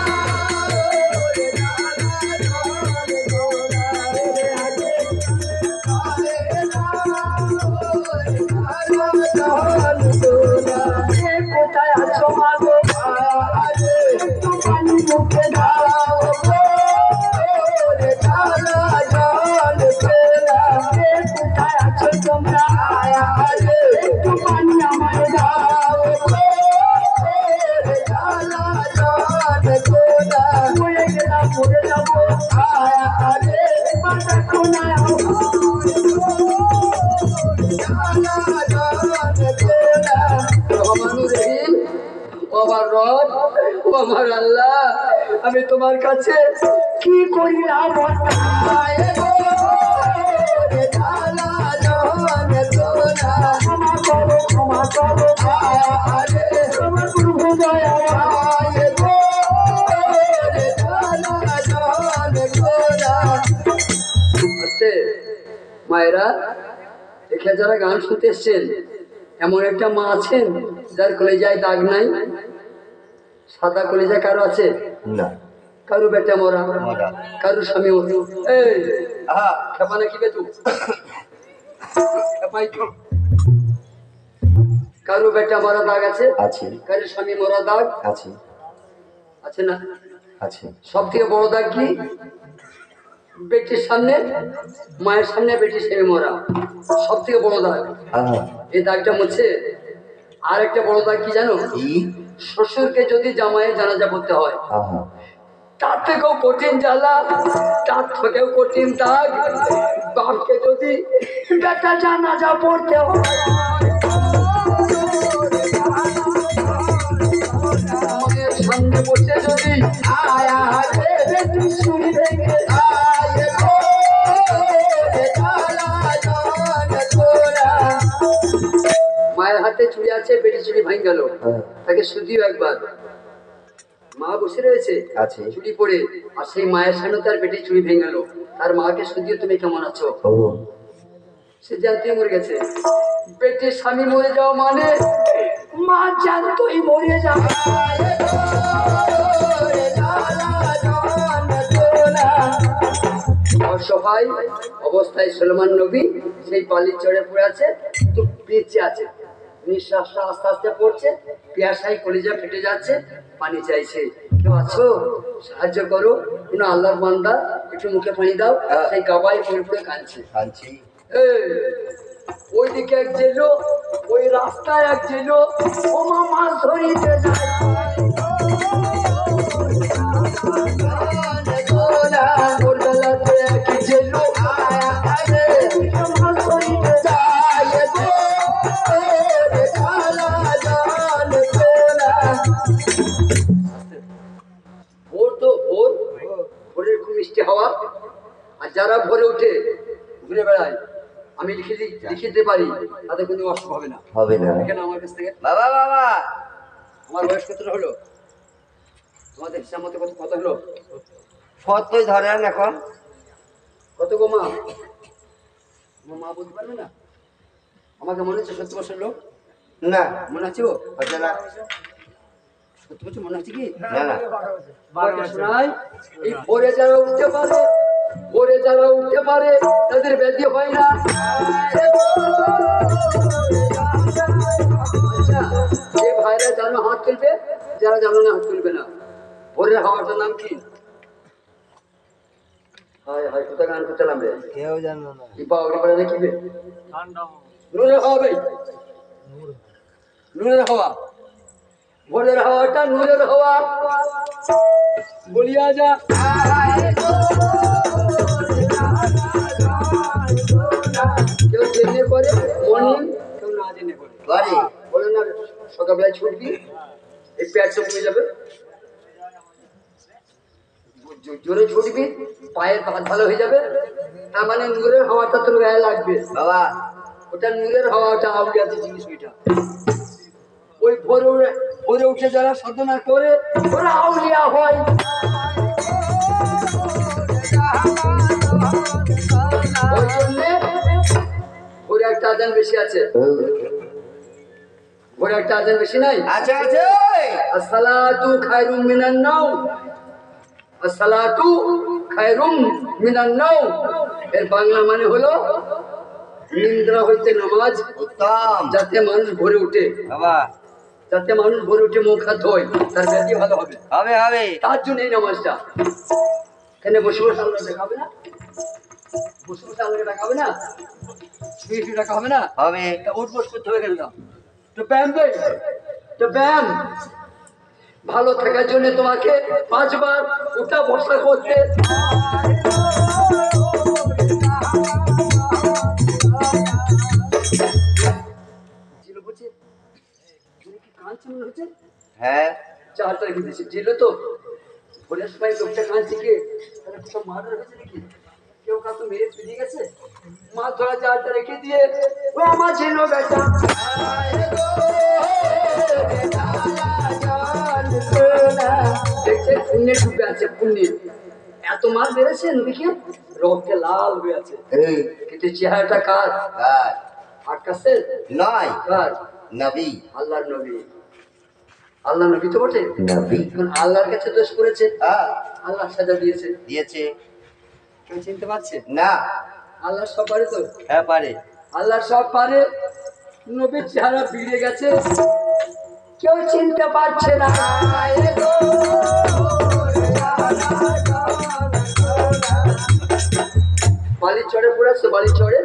ওরে জ্বালা যন্ত্রণা, এ কোথায় আছো মাগো আজে তোমার মুখে দাও গো, ওরে জ্বালা যন্ত্রণা, এ কোথায় আছো তোমরা আজে একটু পানি আমায় দাও গো, ওরে জ্বালা যন্ত্রণা, মরে গেলাম মরে যাবো আজে মাথা কোনায় আমার রব, আমার আল্লাহ, আমি তোমার কাছে কি করিলাম ক্ষমা করো ক্ষমা করো, আমার প্রভু দয়া মায়েরা এখানে যারা গান শুনতে এসছেন, এমন একটা মা আছেন যার কলেজায় দাগ নাই? সাদা কলেজা কারো আছে? না, কারো বেটা মরা, কারো স্বামী মরা। এই খেপা নাকি বে তু? খেপাই তো। কারো বেটা মরা দাগ আছে? আছে। কারো স্বামী মরা দাগ আছে? আছে না? আছে। সব থেকে বড় দাগ কি? বেটির সামনে, মায়ের সামনে বেটির স্বামী মরা, সব থেকে বড় দাগ। এই দাগটা মুছে। আর একটা বড় দাগ কি জানো? শ্বশুরকে যদি জামাইয়ের জানাজা করতে হয়, তার থেকেও কঠিন জ্বালা, তার থেকেও কঠিন দাগ বাপকে যদি বেটা জানাজা পড়তে হয়, মায়ের সামনে বসে যদি শুনি ভেঙে মায়ের হাতে চুড়ি আছে, বেটি চুড়ি ভাঙ গেল, তাকে শুধিও একবার। মা বসে রয়েছে চুড়ি পরে, আর সেই মায়ের সামনে তার বেটি চুড়ি ভেঙে গেল, তার মাকে শুধিও তুমি কেমন আছো? সে জানতেই মরে গেছে। বেটির স্বামী মরে যাওয়া মানে মা জানতোই মরে যাওয়া। অসহায় অবস্থায় সুলাইমান নবী সেই বালির চরে পড়ে আছে, তো বেঁচে আছে, নিঃশ্বাসটা আস্তে আস্তে পড়ছে, পিয়াসায় কলিজা ফেটে যাচ্ছে, পানি চাইছে। কেউ আছো? সাহায্য করো। কোনো আল্লাহর বান্দা, একটু মুখে পানি দাও। সেই গাবাই পড়ে পড়ে কাঁদছে। কাঁদছি। এই, ওইদিকে এক জেলো, ওই রাস্তায় এক জেলো, ও মা মাছ ধরিতে যায়। ভোরবেলাতে এক জেলো, মাছ ধরিতে যায় গো, রে কালা জাল তোলা। ভোর তো ভোর, ভোরের খুব মিষ্টি হাওয়া। আর যারা ভোরে উঠে ঘুরে বেড়ায়, আমি লিখে দিতে পারি, তাদের কোনো অসুখ হবে না। হবে না। কেন আমার কাছ থেকে? বাবা বাবা, আমার বয়স কতটা হলো? তোমাদের হিসাব মতো কত কত হলো? সত্যই ধরেন এখন। কত গো মা? আমার মা বলতে পারবে না? আমাকে মনে হচ্ছে 70 বছর লোক। না মনে আছে ও? হচ্ছে না। 70 বছর মনে আছে কি? না না। বাবাকে শোনাই, এই ভোরে যারা উঠতে পারে, ভোরে যারা উঠতে পারে, তাদের ব্যাধি হয় না। আচ্ছা, যে ভাইরা জানো হাত তুলবে, যারা জানো না হাত তুলবে না। ভোরের হাওয়াটার নাম কি? হায় হায়, কোথা গান করছিলাম রে? কেউ জানো না। কি পাওয়া পড়ে নাকি বে? নূরের হাওয়া ভাই, নূরের হাওয়া। ভোরের হাওয়াটা নূরের হাওয়া। বলিয়া যা। কেউ জেনে করে মর্নিং, কেউ না জেনে করে। বাড়ি বলে না সকালবেলায় ছুটবি, এই পেটটা কমে যাবে। জোরে ছুটবি, পায়ের পাত ভালো হয়ে যাবে। তার মানে নূরের হাওয়াটা তোর গায়ে লাগবে। বাবা। ওটা নূরের হাওয়া, ওটা আউলিয়াতে জিনিস। ওইটা ওই ভোরে উঠে যারা সাধনা করে, ওরা আউলিয়া হয়। ওই জন্যে ভোরে একটা আজান বেশি আছে। ভোরে একটা আজান বেশি নাই? আছে আছে। আসসালাতু খায়রুম মিনান নাওম। আসসালাতু খায়রুম মিনান নাওম। এর বাংলা মানে হলো নিদ্রা হইতে নামাজ উত্তম। যাতে মানুষ ভোরে উঠে, বাবা। যাতে মানুষ ভোরে উঠে মুখ হাত ধোয়, তার ব্যাধি ভালো হবে। হবে হবে। তার জন্য এই নামাজটা। এখানে বসে বসে আল্লাহ দেখাবে না? বসে বসে আল্লাহকে দেখাবে না? শুয়ে শুয়ে দেখা হবে না? হবে। তা উঠ বস করতে হবে কেন? তো ব্যায়াম দেয়, তো ব্যায়াম। ভালো থাকার জন্য তোমাকে 5 বার উঠা বসা করতে। জিলো বলছে, তুমি কি কাঁদছে মনে হচ্ছে? হ্যাঁ। 4টা রেখে দিয়েছে। জিলো তো ভোরের সময় লোকটা কাঁদছে কে? তাহলে কোথাও মার্ডার হয়েছে নাকি? কেউ কাউকে মেরে ফিরে গেছে? মা ধরা 4টা রেখে দিয়ে, ও আমার জিলো বেটা, দেখছে পুণ্যে ডুবে আছে, পুণ্যে। এত মার বেড়েছেন দেখি, রক্তে লাল হয়ে আছে। এই কিন্তু চেহারাটা কার? কার? আকাশের নয়, কার? নবী। আল্লাহর নবী। আল্লাহ নবী তো বটে। নবী। এখন আল্লাহর কাছে দোষ করেছে, হ্যাঁ আল্লাহ সাজা দিয়েছে। দিয়েছে। কেউ চিনতে পারছে? না। আল্লাহ সব পারে তো? হ্যাঁ পারে। আল্লাহ সব পারে। নবীর চেহারা বিগড়ে গেছে, কেউ চিনতে পারছে না। বালির চড়ে পড়েছে, বালির চড়ে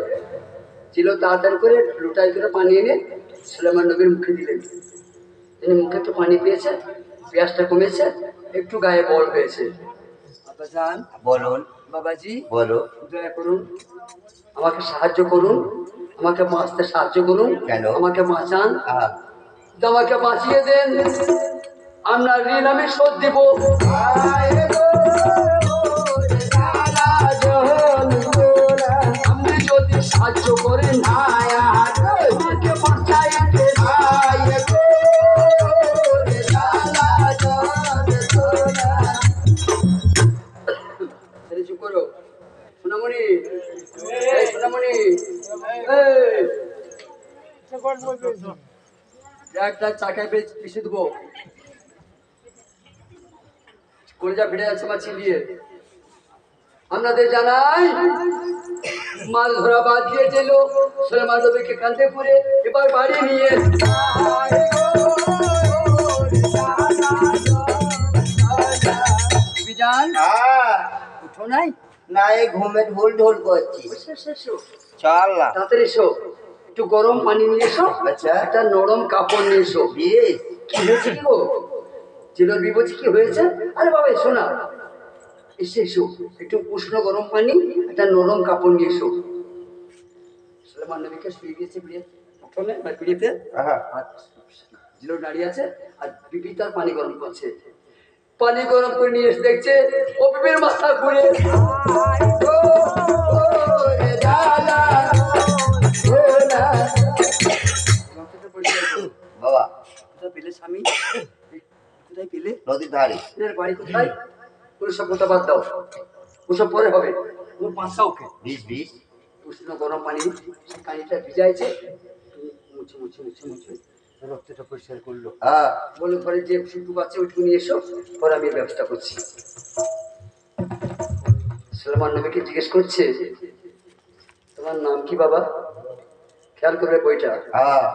ছিল। তাড়াতাড়ি করে লোটায় করে পানি এনে সুলাইমান নবীর মুখে দিলেন। তিনি মুখে একটু পানি পেয়েছে, পেঁয়াজটা কমেছে, একটু গায়ে বল হয়েছে। আব্বা জান, বলুন। বাবাজি, বলো। দয়া করুন, আমাকে সাহায্য করুন, আমাকে বাঁচতে সাহায্য করুন। কেন? আমাকে বাঁচান, আহা। আমাকে বাঁচিয়ে দেন। আপনার ঋণ আমি শোধ দিব। আপনি যদি সাহায্য করেন, আমাকে বাঁচাইতে চুপ করো। সোনামণি, এই সোনামণি, এই একটা চাকায় পিছিয়ে দেবো। কলিজা ফেটে যাচ্ছে আমার চিলিয়ে। আপনাদের জানাই মাছ ধরা বাদ দিয়ে দিল সুলেমান নবীকে কাঁধে করে এবার বাড়ি নিয়ে বিজান উঠো নাই না এই ঘুমে ঢোল ঢোল করছি। এসো চল না। তাড়াতাড়ি এসো একটু গরম পানি নিয়ে এসো আচ্ছা। একটা নরম কাপড় নিয়ে এসো বেশ। কি হয়েছে কি গো জিলোর বিপদ কি হয়েছে আরে বাবা এসো না এসে এসো একটু উষ্ণ গরম পানি একটা নরম কাপড় নিয়ে এসো সুলেমান নবীকে শুয়ে গিয়েছে বিয়ে উঠোনে বা বিড়িতে আহা। আর জিলো দাঁড়িয়ে আছে আর বিবি তার পানি গরম করছে পানি গরম করে নিয়ে এসে দেখছে ও বিবির মাথা ঘুরে বাবা কোথায় পেলে স্বামী কোথায় পেলে নদীর ধারে। এর বাড়ি কোথায় ওসব কথা বাদ দাও ওসব পরে হবে ওর পাঁচটা ওকে বিষ বিষ। উষ্ণ গরম পানি সে পানিটা ভিজাইছে মুছে মুছে মুছে মুছে রক্তটা পরিষ্কার করলো হ্যাঁ বলে ঘরে যে সুটুক আছে ওইটুকু নিয়ে এসো পরে আমি ব্যবস্থা করছি সুলেমান নবীকে জিজ্ঞেস করছে তোমার নাম কি বাবা খেয়াল করবে বইটা হ্যাঁ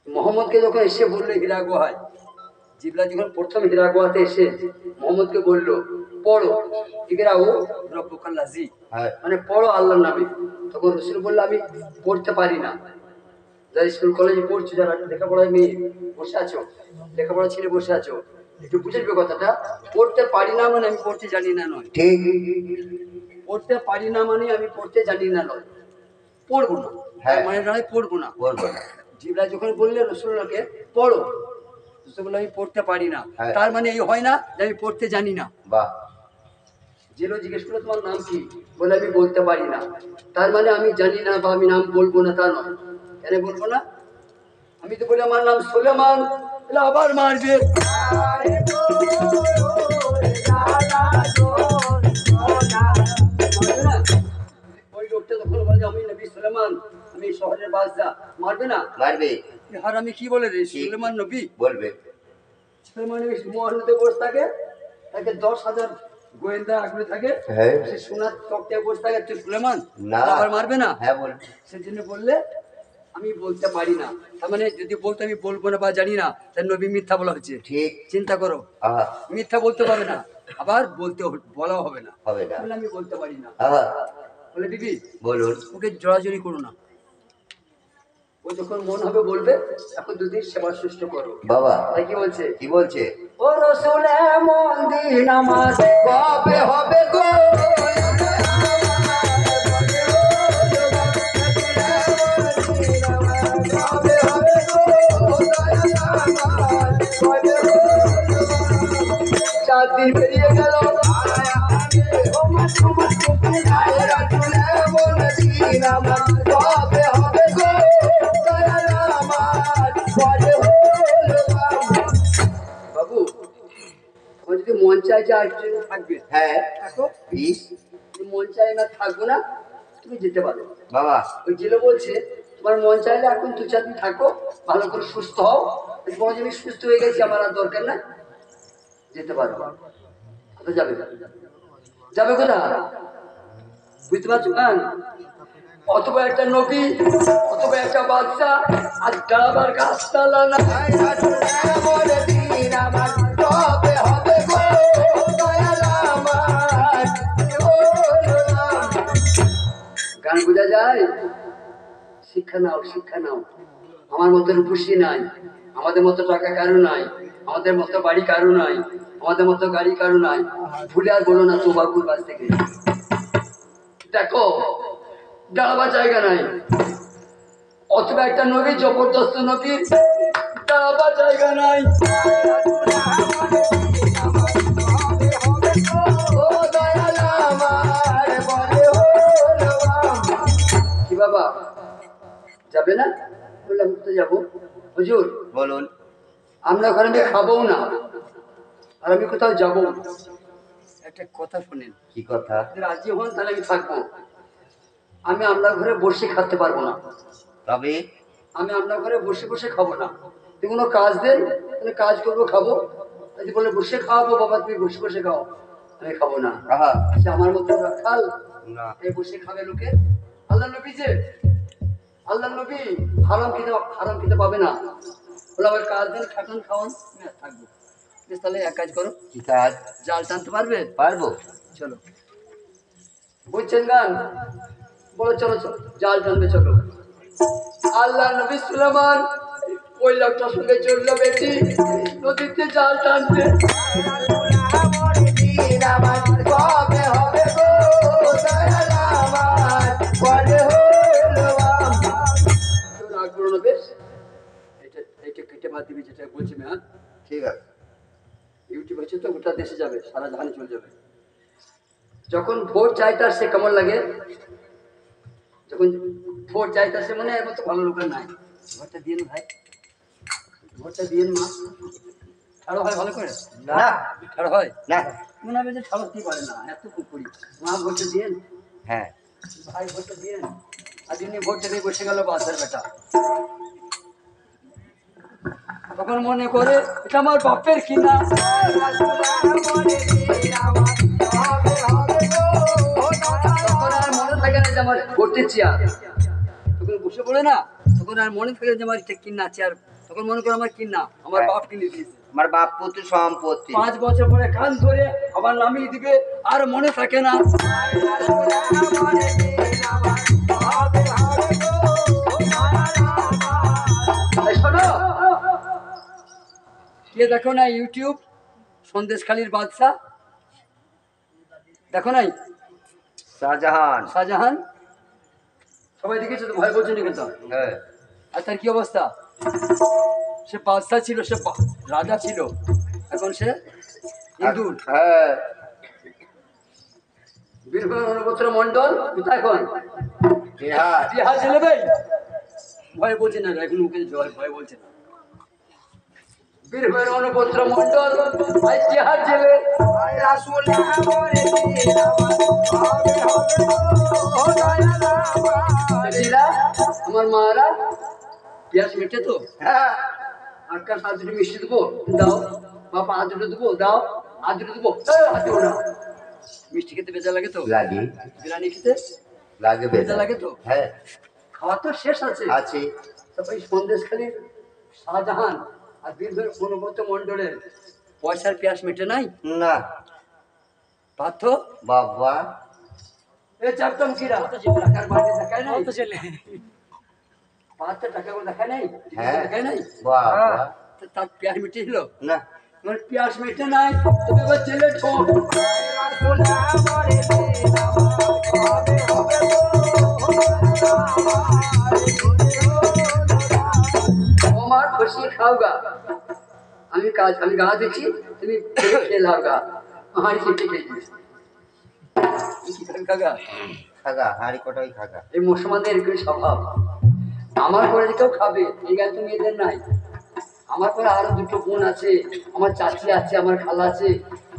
মোহাম্মদকে যখন এসে বললো হীরা গুহায় জিবলা যখন প্রথম হীরা গুহাতে এসে মোহাম্মদকে বললো পড়ো ইকরা ও রব্বুকাল্লাজি হ্যাঁ মানে পড়ো আল্লাহর নামে তখন রসুল বললো আমি পড়তে পারি না যারা স্কুল কলেজে পড়ছো যারা লেখাপড়ায় মেয়ে বসে আছো লেখাপড়া ছেলে বসে আছো একটু বুঝে কথাটা পড়তে পারি না মানে আমি পড়তে জানি না নয় ঠিক। পড়তে পারি না মানে আমি পড়তে জানি না নয় পড়বো না হ্যাঁ। মানে নয় পড়বো না বলবো না। জিবরা যখন বললে রসুল্লাহকে পড়ো রসুল বললো আমি পড়তে পারি না হ্যাঁ। তার মানে এই হয় না যে আমি পড়তে জানি না বাহ। জেলো জিজ্ঞেস করলো তোমার নাম কি বলে আমি বলতে পারি না তার মানে আমি জানি না বা আমি নাম বলবো না তা নয় কেন বলবো না আমি তো বলি আমার নাম সুলেমান তাহলে আবার মারবে মারবে না? ওই লোকটা তখন বলে আমি নবী সুলেমান আমি এই শহরের বাদশা মারবে না মারবে। আর আমি কি বলে রে সুলেমান নবী বলবে। সুলেমান নবী মহল্লাতে বসে থাকে তাকে 10,000 গোয়েন্দা আগ্রহ থাকে হ্যাঁ। সে সোনার তক্তায় বসে থাকে তুই সুলেমান না। আবার মারবে না হ্যাঁ বলবে। সেজন্য বললে আমি বলতে পারি না তার মানে যদি বলতে আমি বলবো না বা জানি না তাহলে নবী মিথ্যা বলা হচ্ছে ঠিক। চিন্তা করো আহা। মিথ্যা বলতে পারবে না আবার বলাও হবে না হবে না। বলে আমি বলতে পারি না আহা। বলে দিদি বলুন। ওকে জড়াজড়ি করো না ও যখন মন হবে বলবে এখন দুদিন সেবা সুষ্ঠ করো বাবা তাই কি বলছে কি বলছে? ও রসুলে মন দিন আমার কবে হবে গো চার দিন পেরিয়ে গেল কবে হবে গো বাবু আমার যদি মন চাই যে আর কিছু থাকবে হ্যাঁ। থাকো বিষ। যদি মন চাই না থাকবো না তুমি যেতে পারো বাবা ওই জেলে বলছে তোমার মন চাইলে এখন 2-4 দিন থাকো ভালো করে সুস্থ হও বড় জিনিস সুস্থ হয়ে গেছে আমার আর দরকার না যেতে পারো কোথায় যাবে যাবে কোথায় বুঝতে পারছো কান অথবা একটা নবী অথবা একটা বাচ্চা আর ডাবার গাছতলা না গান বোঝা যায় শিক্ষা নাও শিক্ষা নাও আমার মতো রূপসী নাই আমাদের মতো টাকা কারো নাই আমাদের মতো বাড়ি কারো নাই আমাদের মতো গাড়ি কারো নাই ভুলে আর বলো না তো বাবুর কাছ থেকে দেখো দাঁড়াবার জায়গা নাই অথবা একটা নবী জবরদস্ত নবীর দাঁড়াবার জায়গা নাই কি বাবা যাবে না বললাম তো যাবো হুজুর বলুন। আমরা ওখানে আমি খাবো না আর আমি কোথাও যাবো একটা কথা শুনেন কি কথা? রাজি হন তাহলে আমি থাকবো আমি আপনার ঘরে বসে খাতে পারবো না তবে আমি আপনার ঘরে বসে বসে খাবো না তুই কোনো কাজ দেন তাহলে কাজ করবো খাবো যদি বলে বসে খাওয়াবো বাবা তুমি বসে বসে খাও আমি খাবো না। আহা সে আমার মতো রাখাল না এই বসে খাবে লোকে? আল্লাহ নবী যে, আল্লাহ নবী হারাম খেতে পাবে না। বলে আবার কাজ দেন, খাটান, খাওয়ান, আমি আর থাকবো। বেশ, তাহলে এক কাজ করো, কি কাজ? জাল টানতে পারবে? পারবো। চলো, বুঝছেন গান? বলো চলো চলো, জাল টানবে, চলো। আল্লাহ নবী সুলেমান ওই লোকটার সঙ্গে চললো বেটি নদীতে জাল টানতে। কবে হবে গো দয়াল আমার, কবে হলো আমার? কেউ রাগ করো না, বেশ, এটা এটা কেটে বাদ দিবি যেটা বলছি আমি। হ্যাঁ, ঠিক আছে। ইউটিউব হচ্ছে তো, গোটা দেশে যাবে, সারা জাহানে চলে যাবে। যখন ভোট চাইতে সে কেমন লাগে? যখন ভোট চাইতে আসে, মনে এর মতো ভালো লোক আর নাই, ভোটটা দিন ভাই, ভোটটা দিন মা। ছাড়ো হয় ভালো করে? না ছাড়ো হয় না। মনে হবে যে ছাড়ো কি পারে না, এত পুকুরি। মা ভোটটা দিন, হ্যাঁ ভাই ভোটটা দিন। আর যিনি ভোটটা দিয়ে বসে গেল বাসের বেটা, তখন মনে করে এটা আমার বাপের কিনা। তখন আর মনে থাকে না যে আমার ভোটের চেয়ার, তখন বসে পড়ে না, তখন আর মনে থাকে যে আমার এটা কিনা চেয়ার, তখন মনে করে আমার কিনা, আমার বাপ কিনে দিয়েছে। আমার বাপ পুত্র সম্পত্তি। 5 বছর পরে কান ধরে আবার নামিয়ে দিবে, আর মনে থাকে না। এই শোনো, কে দেখো না ইউটিউব সন্দেশখালীর বাদশা? দেখো নাই? শাহজাহান। শাহজাহান, সবাই দেখেছো তো, ভয় করছে কিন্তু। হ্যাঁ আর তার কি অবস্থা? সে বাদশা ছিল, সে রাজা ছিল, এখন সে ইঁদুর। হ্যাঁ। বীরভূম অনুপুত্র মন্ডল কোথায় এখন? বিহার। বিহার জেলে ভাই, ভয় বলছে না এখন, মুখে ভয় বলছে না। বীরভূম অনুপুত্র মন্ডল আজ বিহার জেলে। বেটিরা, আমার মারা পেঁয়াজ মেটে তো, হ্যাঁ আটকার হাত দুটো মিষ্টি দেবো, দাও। বাবা হাত দুটো দেবো, দাও। হাত দুটো দেবো, হাত দেবো না। মিষ্টি খেতে বেজা লাগে তো, লাগে। বিরিয়ানি খেতে লাগে বেজা লাগে তো। হ্যাঁ খাওয়া তো শেষ আছে। আছে। তারপরে সন্দেশখালীর শাহজাহান আর বীরভূম অনুব্রত মন্ডলের পয়সার পেঁয়াজ মেটে নাই। না পার্থ, বাবা। এ চাপতাম কিরা টাকার মাঠে দেখায় নাই, পাঁচটা টাকা করে দেখায় নাই, হ্যাঁ দেখায় নাই। বাবা। তো তার পেঁয়াজ মিটে ছিল, না আমার পেঁয়াজ মেটে নাই, তবে এবার জেলে ঠোক। আমার খুশি খাও গা, আমি গা দিচ্ছি, তুমি খেয়ে লাও গা। হাঁড়ি চেপে খেয়ে দিস খাগা। খাগা হাঁড়ি কটাই খাগা। এই মুসলমানদের এরকম স্বভাব। আমার পরে যে কেউ খাবে এই গান তুমি এদের নাই। আমার পরে আরো দুটো বোন আছে, আমার চাচি আছে, আমার খালা আছে।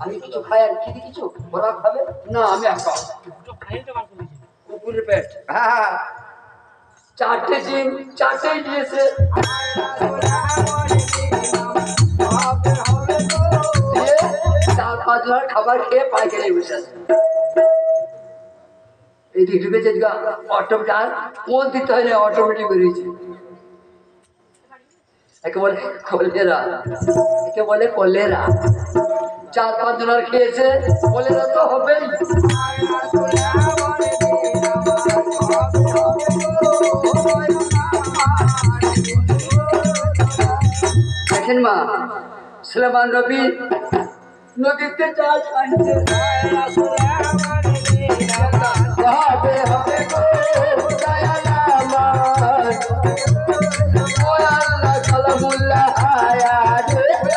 আমি কিছু খাই আর খেতে কিছু, ওরা খাবে না, আমি একা। কুকুরের পেট, হ্যাঁ 4টে ডিম, 4টেই দিয়েছে। দিয়ে 4-5 বার খাবার খেয়ে পায়খানে বসে আছে। এই দিক ঢুকেছে, অটোমেটিক কোন দিতে হয় না, অটোমেটিক বেরিয়েছে। একে বলে কলেরা, একে বলে কলেরা। 4-5 জনের খেয়েছে, কলেরা তো হবেই। দেখেন মা, সুলেমান নবী নদীতে জাল টানছে। হবে হবে গো দয়াল আমার, ও আল্লাহ কালামুল্লাহ হায়াত,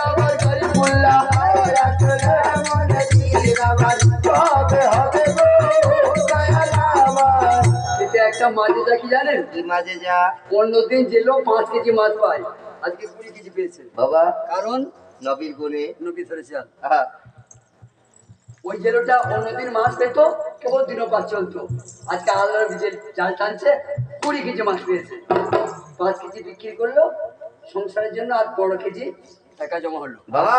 আমার কারিমুল্লাহ হায়াত, মনে দিল আমার, হবে হবে গো দয়াল আমার। এটা একটা মাজেদা কি জানেন? কি মাঝে যা। অন্যদিন জেলেও 5 কেজি মাছ পায়, আজকে 20 কেজি পেয়েছে। বাবা কারণ নবীর গুণে। নবী ধরেছে। হ্যাঁ ওই জেলোটা অন্যদিন মাছ পেত, কেবল দিনপাত চলতো। আজকে আল্লাহর যে জাল টানছে 20 কেজি মাছ পেয়েছে। 5 কেজি বিক্রি করলো সংসারের জন্য, আর 15 কেজি টাকা জমা হলো। বাবা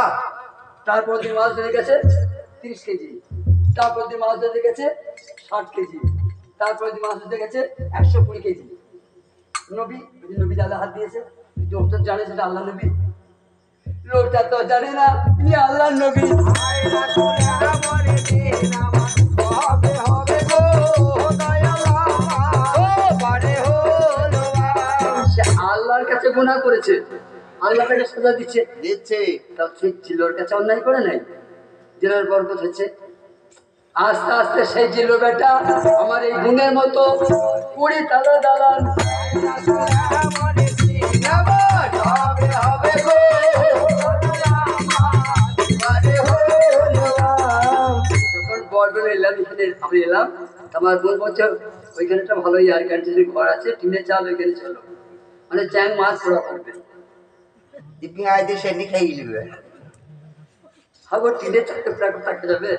তারপর দিন মাছ ধরে গেছে 30 কেজি। তারপর দিন মাছ ধরতে গেছে 60 কেজি, তারপর দিন মাছ ধরতে গেছে 120 কেজি। নবী নবী আল্লাহ হাত দিয়েছে, লোকটা জানে সেটা আল্লাহ নবী, লোকটা তো জানে না তিনি আল্লাহ নবী। সে আল্লাহর কাছে গুনাহ করেছে, আল্লাহ তাকে সাজা দিচ্ছে দিচ্ছে। তার ঠিক জিল্লোর কাছে অন্যায় করে নাই, জিল্লোর বরকত হচ্ছে। আস্তে আস্তে সেই জিল্লো বেটা আমার এই গুণের মতো 20 তালা দালান যখন বরবেলা এলাম, এখানে আমি এলাম, আমার বোন বলছে ওইখানে একটা ভালো এয়ার কন্ডিশনের ঘর আছে, টিনের চাল, ওইখানে চলো, মানে চ্যাং মাছ পোড়া করবে। ইপনি আইতে সেনি খাই লিবে। হাগো টিনের চারটে প্রাক থাকতে যাবে,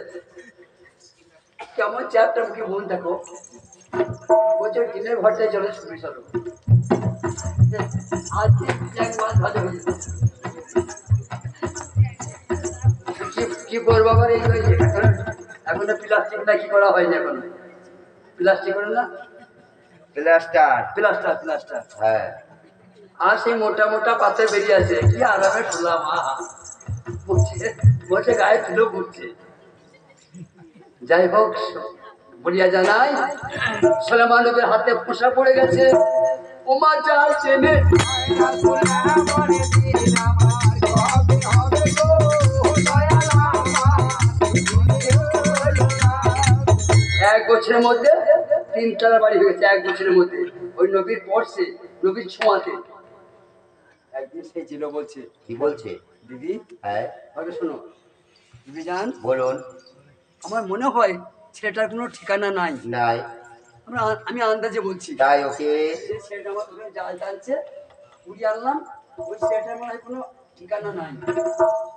কেমন চারটা মুখে বোন দেখো, বলছে টিনের ঘরটায় চলে শুনে চলো, আজকে চ্যাং মাছ ভালো হয়ে যাবে। কি করবো আবার এই এখন প্লাস্টিক না কি করা হয়নি, এখন প্লাস্টিক করে না, প্লাস্টার। Plaster plaster. হ্যাঁ। আর সেই মোটা মোটা পাতে বেরিয়ে আছে, কি আরামে শুনলাম, বলছে বলছে গায়ে তুলো ঘুরছে। যাই হোক, বলিয়া জানাই সুলাইমান নবীর হাতে পোষা পড়ে গেছে, ওমা যা চেনে এক বছরের মধ্যে 3 তলা বাড়ি হয়ে গেছে, এক বছরের মধ্যে। ওই নবীর পড়ছে, নবীর ছোঁয়াতে। একদিন সেই ছিল বলছে, কি বলছে? দিদি হ্যাঁ আগে শোনো, দিদি জান, বলুন। আমার মনে হয় ছেলেটার কোনো ঠিকানা নাই। নাই। আমি আন্দাজে বলছি, তাই ওকে। যে ছেলেটা আমার ওখানে জাল টানছে, উড়িয়ে আনলাম, ওই ছেলেটার মনে হয় কোনো ঠিকানা নাই।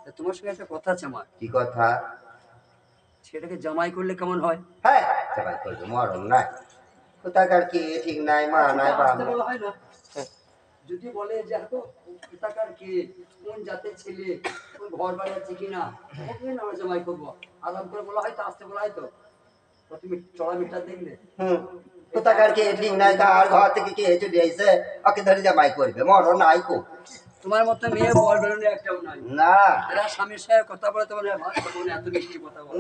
তা তোমার সঙ্গে একটা কথা আছে আমার, কি কথা? ছেলেটাকে জামাই করলে কেমন হয়? হ্যাঁ সবাই করবে, মরণ নাই, কোথাকার কি ঠিক নাই, মা নাই, বাবা আসতে নাই। বলা হয় না, যদি বলে যে এত কোথাকার কে, কোন জাতের ছেলে, কোন ঘর বাড়ি আছে কিনা, ওকে না আমরা জামাই করবো, আরাম করে বলা হয় তো, আসতে বলা হয় তো। তুমি চড়া মিটার দেখলে, কোথাকার কে ঠিক নাই, কার ঘর থেকে কে চলে আইছে, ওকে ধরে জামাই করবে, মরণ নাই কো। তোমার মতো মেয়ে বল বেরোনে একটাও নাই। না। এরা স্বামীর সাথে কথা বলে, তোমার ভাত খাবো না, এত মিষ্টি কথা বলে।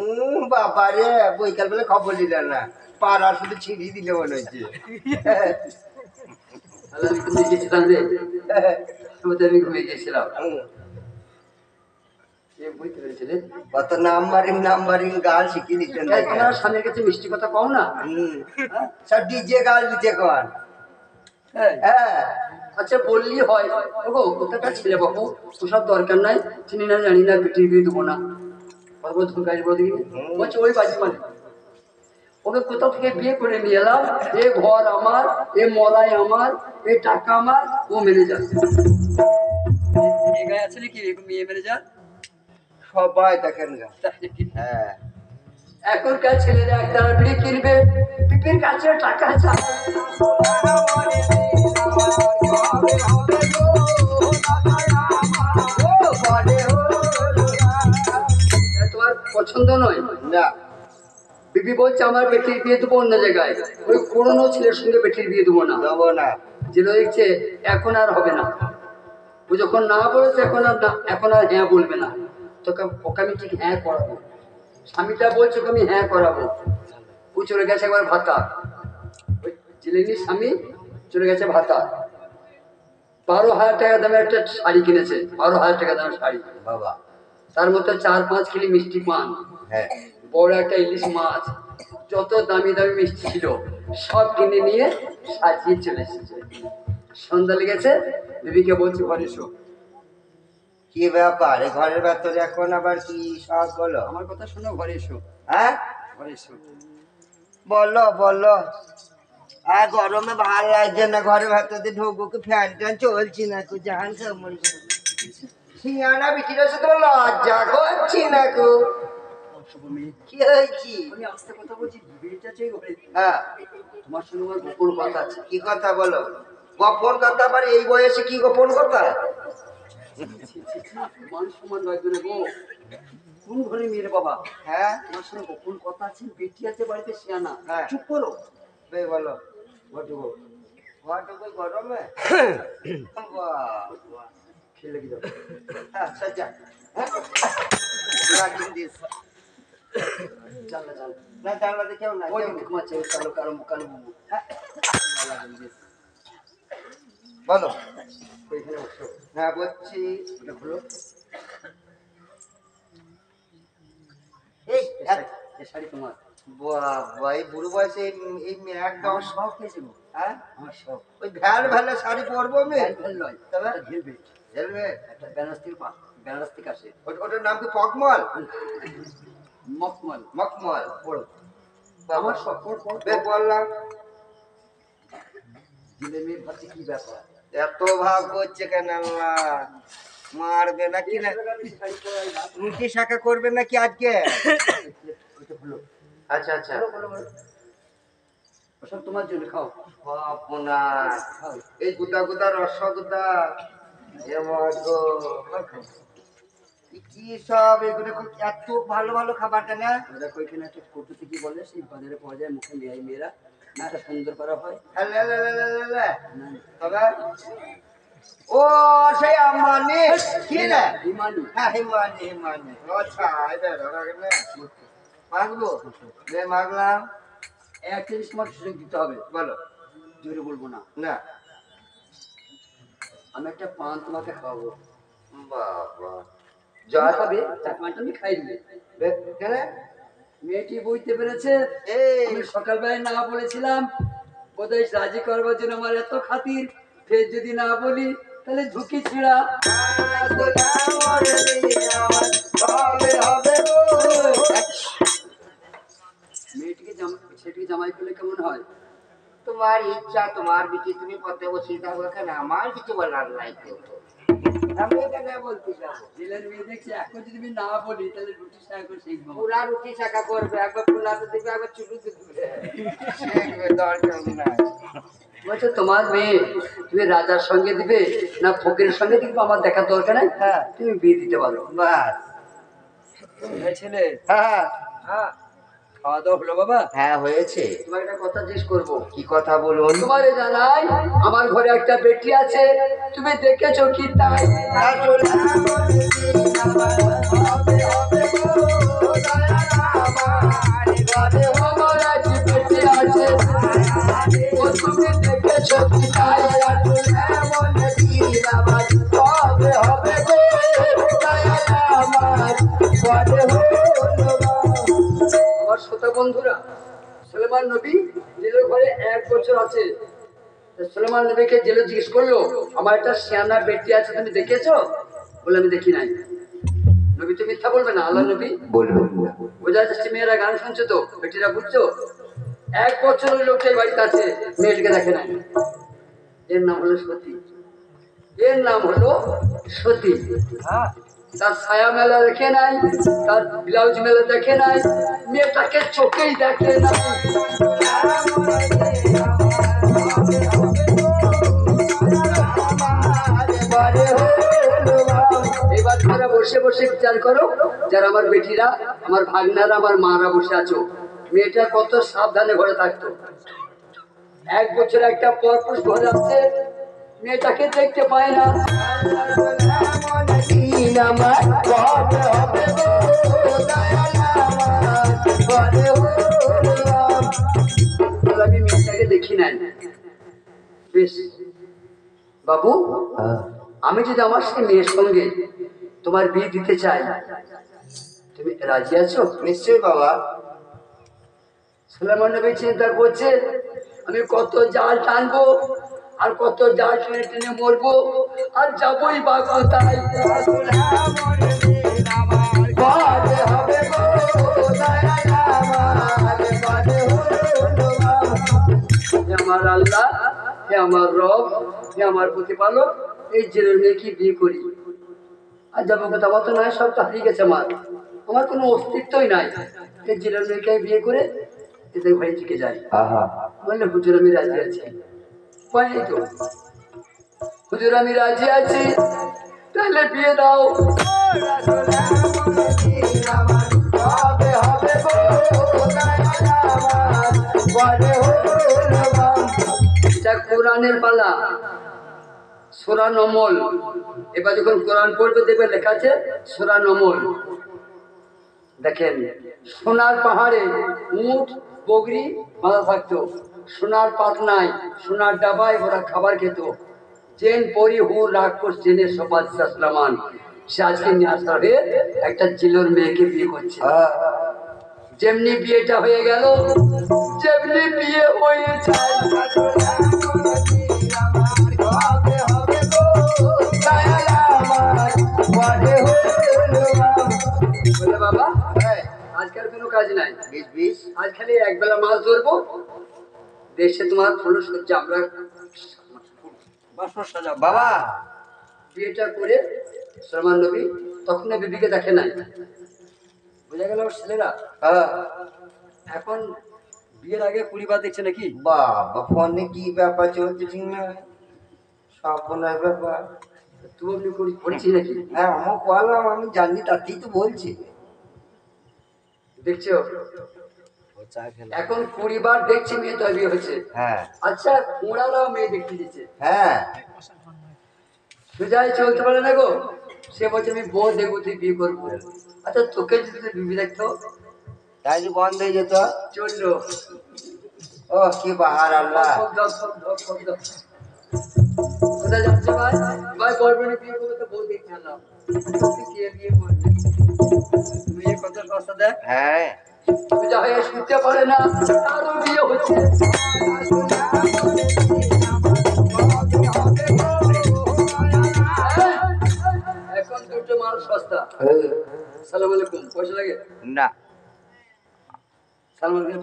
বাবা রে, বৈকাল বেলা খবর দিলেন না, পাড়ার শুধু ছিঁড়ি দিলে মনে হচ্ছে। আমি ঘুমিয়ে গেছিলাম রে, আমি ঘুমিয়ে গেছিলাম। বুঝতে পেরেছিলে, কত নাম্বারিং গাল শিখিয়ে দিচ্ছেন। তোমার স্বামীর কাছে মিষ্টি কথা পাও না? সব ডিজে গাল দিচ্ছে কন। হ্যাঁ, হ্যাঁ। আচ্ছা বললি হয়, ওগো কোথাকার ছেলে বাবু, ওসব দরকার নাই, চিনি না জানি না, পিটিয়ে দিয়ে দেবো না, বলবো ধুকাই বলতে গিয়ে বলছে ওই বাজি মানে ওকে কোথাও থেকে বিয়ে করে নিয়ে এলাম, এ ঘর আমার, এ মলাই আমার, এ টাকা আমার, ও মেনে যাচ্ছে। এ গায়ে আছে নাকি মেয়ে মেনে যা, সবাই দেখেন গা। হ্যাঁ। এখনকার ছেলেরা একটা বিড়ি কিনবে, পিপির কাছে টাকা চায়। তোমার পছন্দ নয় না। বিপি বলছে আমার বেটির বিয়ে দেবো অন্য জায়গায়, ওই পুরনো ছেলের সঙ্গে বেটির বিয়ে দেবো না। দেবো না। যে দেখছে এখন আর হবে না, ও যখন না বলেছে এখন আর না, এখন আর হ্যাঁ বলবে না, তোকে ওকে আমি ঠিক হ্যাঁ করাবো। স্বামীটা বলছে ওকে আমি হ্যাঁ করাবো। ও চলে গেছে একবার ভাতা, ওই জেলেনির স্বামী চলে গেছে ভাতা, 12,000 টাকা দামের একটা শাড়ি কিনেছে, 12,000 টাকা দামের শাড়ি। বাবা। তার মধ্যে 4-5 কিলো মিষ্টি পান, হ্যাঁ। বড় একটা ইলিশ মাছ, যত দামি দামি মিষ্টি ছিল সব কিনে নিয়ে সাজিয়ে চলে এসেছে। সন্ধ্যা লেগেছে, বিবিকে বলছি ঘরে এসো। কি ব্যাপার, এই ঘরের ভেতরে এখন আবার কি শখ হলো? আমার কথা শোনো, ঘরে এসো। হ্যাঁ ঘরে এসো। বলো বলো। আর গরমে ভালো লাগছে না, ঘরের ভেতরে ঢুকবো, ফ্যান ট্যান চলছি না, জান সিয়ানা বিটির সাথে লজ্জা করছি না কো। কি হয়েছি? আমি আস্তে কথা বলছি, বিবিটা চাই ঘরে। হ্যাঁ। তোমার সঙ্গে আমার গোপন কথা আছে। কি কথা বলো? গোপন কথা আবার এই বয়সে কি গোপন কথা? মান সম্মান লাগবে না গো, কোন ঘরে মেয়ের বাবা? হ্যাঁ তোমার সঙ্গে গোপন কথা আছে, বেটি আছে বাড়িতে, শিয়ানা। হ্যাঁ। চুপ করো। বে বলো ঘটবো ঘটবে গরমে বাবা খেলে কি যাবো? আচ্ছা যা হ্যাঁ লাগিয়ে দিস জানলা জানলা না জানলাতে কেউ না ওই কেউ নেই। ঘুমাচ্ছে, কালো কালো কালো বুবু। হ্যাঁ, বলো ওইখানে বসো। হ্যাঁ বলছি ওটা খুলো। এই এ শাড়ি তোমার? বাবা এই বুড়ো বয়সে এই মেয়ে একদম আমার শখ হয়েছে গো, হ্যাঁ আমার শখ। ওই ভ্যাল ভ্যালে শাড়ি পরবো মেয়ে ভ্যাল নয়, তবে? একটা ভেলভেট, হেলমেট একটা বেনারসির বেনারসি আসে, ওটার নাম কি পকমল মখমল। মকমল পড়ো। বাবা আমার শখ, পড় পড়। বে বললাম দিলে মেয়ের ভাবছি কি ব্যাপার। এত ভাব করছে কেন আল্লাহ মারবে নাকি না শাড়ি পরাই না। রুটি শাখা করবে নাকি আজকে ওইটা খুলো। আচ্ছা আচ্ছা বলো, বলো, বলো। ওসব তোমার জন্য, খাও আপনার খাও। এই গুদা গুদা রসগোদা কি সব এগুলো এত ভালো ভালো খাবার কেন দেখো এখানে একটা কটুতে কি বলে, সেই বাজারে পাওয়া যায়, মুখে মেয়ে মেয়েরা না, এটা সুন্দর করা হয় তবে না। ও সেই আম্বানি কি না হিমানি। হ্যাঁ হিমানি হিমানি আচ্ছা এবার মাগবো বে মাগলাম একটা জিনিস তোমার সুযোগ দিতে হবে, বলো জোরে বলবো না। না আমি একটা পান তোমাকে খাওয়াবো, বাবা যা যা খাবে তার পানটা আমি খাই দিবে। কেন মেয়েটি বইতে পেরেছে, এই আমি সকালবেলায় না বলেছিলাম, বোধহয় রাজি করবার জন্য আমার এত খাতির, ফের যদি না বলি তাহলে ঝুঁকি ছিঁড়া। মেয়েটিকে সেটিকে জামাই করলে কেমন হয়? তোমার ইচ্ছা তোমার বিটি তুমি পথে বসিয়ে থাকো এখানে আমার কিছু বলার নাই তো আমি এখানে বলতে যাবো জেলের মেয়ে দেখছি, এখন যদি আমি না বলি তাহলে রুটি শাক করে শিখবো। পুরা রুটি শাখা করবে একবার পোলাতে দিবে একবার চুলু দিবে শিখবে দরকার নাই বলছে তোমার মেয়ে তুমি রাজার সঙ্গে দিবে না ফকিরের সঙ্গে দিবে আমার দেখার দরকার নাই, হ্যাঁ তুমি বিয়ে দিতে পারো। বাস ছেলে, হ্যাঁ হ্যাঁ, খাওয়া দাওয়া হলো বাবা? হ্যাঁ হয়েছে তোমার একটা কথা জিজ্ঞেস করবো। কি কথা বলুন তোমারে জানাই আমার ঘরে একটা বেটি আছে, তুমি দেখেছো কি তাই? আমার এক বেটি আছে, ও তুমি দেখেছো কি তাই? হবে হবে গো, দয়াল আমার ঘরে হলো না। আমার শ্রোতা বন্ধুরা, সুলেমান নবী জেলের ঘরে 1 বছর আছে। তো সুলেমান নবীকে জেলে জিজ্ঞেস করলো, আমার একটা শিয়ানা বেটি আছে, তুমি দেখেছো? বলে আমি দেখি নাই। নবী তো মিথ্যা বলবে না, আল্লাহ নবী বলবেন বোঝা যাচ্ছে। মেয়েরা গান শুনছো তো, বেটিরা বুঝছো? 1 বছর ওই লোকটাই বাড়িতে আছে, মেয়েটিকে দেখে নাই। এর নাম হলো সতী, এর নাম হলো সতী। তার ছায়া মেলা দেখে নাই, তার ব্লাউজ মেলা দেখে নাই, মেয়েটাকে চোখেই দেখে না। এবার তোমরা বসে বসে বিচার করো, যারা আমার বেটিরা, আমার ভাগনারা, আমার মারা বসে আছো, মেয়েটা কত সাবধানে ঘরে থাকতো। 1 বছর একটা পরপুরুষ ঘরে আছে, মেয়েটাকে দেখতে পায় না। আমি মেয়েটাকে দেখি নাই। বেশ বাবু, আমি যদি আমার সেই মেয়ের সঙ্গে তোমার বিয়ে দিতে চাই, তুমি রাজি আছো? নিশ্চয়ই বাবা সুলেমান নবী চিন্তা করছে, আমি কত জাল টানবো আর কত জাল টেনে টেনে মরবো, আর যাবোই বা কোথায়? হে আমার আল্লাহ, হে আমার রব, হে আমার প্রতিপালক, এই জেলের মেয়েকে বিয়ে করি। আর যাবো কথা মতো নয়, সব তো হারিয়ে গেছে আমার, আমার কোনো অস্তিত্বই নাই। এই জেলের মেয়েকে বিয়ে করে এদের বাড়ি থেকে যাই। বললে হুজুর আমি রাজি আছি। পাইনি তো, হুজুর আমি রাজি আছি, তাহলে বিয়ে দাও। এটা কোরআনের পালা, সূরা নমল। এবার যখন কোরআন পড়বে দেখবে লেখা আছে সূরা নমল। দেখেন, সোনার পাহাড়ে উট বগরি বাঁধা থাকতো, সোনার পাতনায় সোনার ডাবায় ওরা খাবার খেত। জেন পরি হুর রাক্ষস জেনের সবাদ সাসলামান, সে আজকে নিয়ে আসা হয়ে একটা জিলোর মেয়েকে বিয়ে করছে। যেমনি বিয়েটা হয়ে গেল, যেমনি বিয়ে হয়ে যায়, বলে বাবা আজকাল কোনো কাজ নাই, আজ খালি একবেলা মাছ ধরবো, দেশে তোমার ফুলো সজ্জা আমরা বাসর সাজাবো। বাবা বিয়েটা করে সলমান নবী তখন বিবিকে দেখে নাই, বোঝা গেল ওর ছেলেরা এখন বিয়ের আগে পরিবার দেখছে নাকি। বাবা ফোনে কি ব্যাপার চলছে ঠিক না, সর্বনাশ ব্যাপার। তুমি আপনি করেছি নাকি? হ্যাঁ আমি বললাম, আমি জানি তাতেই তো বলছি। দেখছো এখন পরিবার দেখছে মেয়ে তো বিয়ে হয়েছে। হ্যাঁ আচ্ছা ওরাও মেয়ে দেখতে দিচ্ছে, হ্যাঁ সোজাই চলতে পারে না গো। সে বলছে আমি বউ দেখবো, তুই বিয়ে করবো। আচ্ছা তোকে যদি তুই বিবি দেখতো তাই বন্ধ হয়ে যেত। চললো। ও কি বাহার আল্লাহ। কোথায় যাচ্ছে ভাই? ভাই বলবেন বিয়ে করবে তো বউ দেখতে এলাম। তুই কে বিয়ে করবি? মেয়ে কত সস্তা দেখ, হ্যাঁ সোজা হয়ে শুনতে পারে না, তারও বিয়ে হচ্ছে। এখন দুটো মাল সস্তা। সালাম আলাইকুম, পয়সা লাগে? না সালাম আলাইকুম।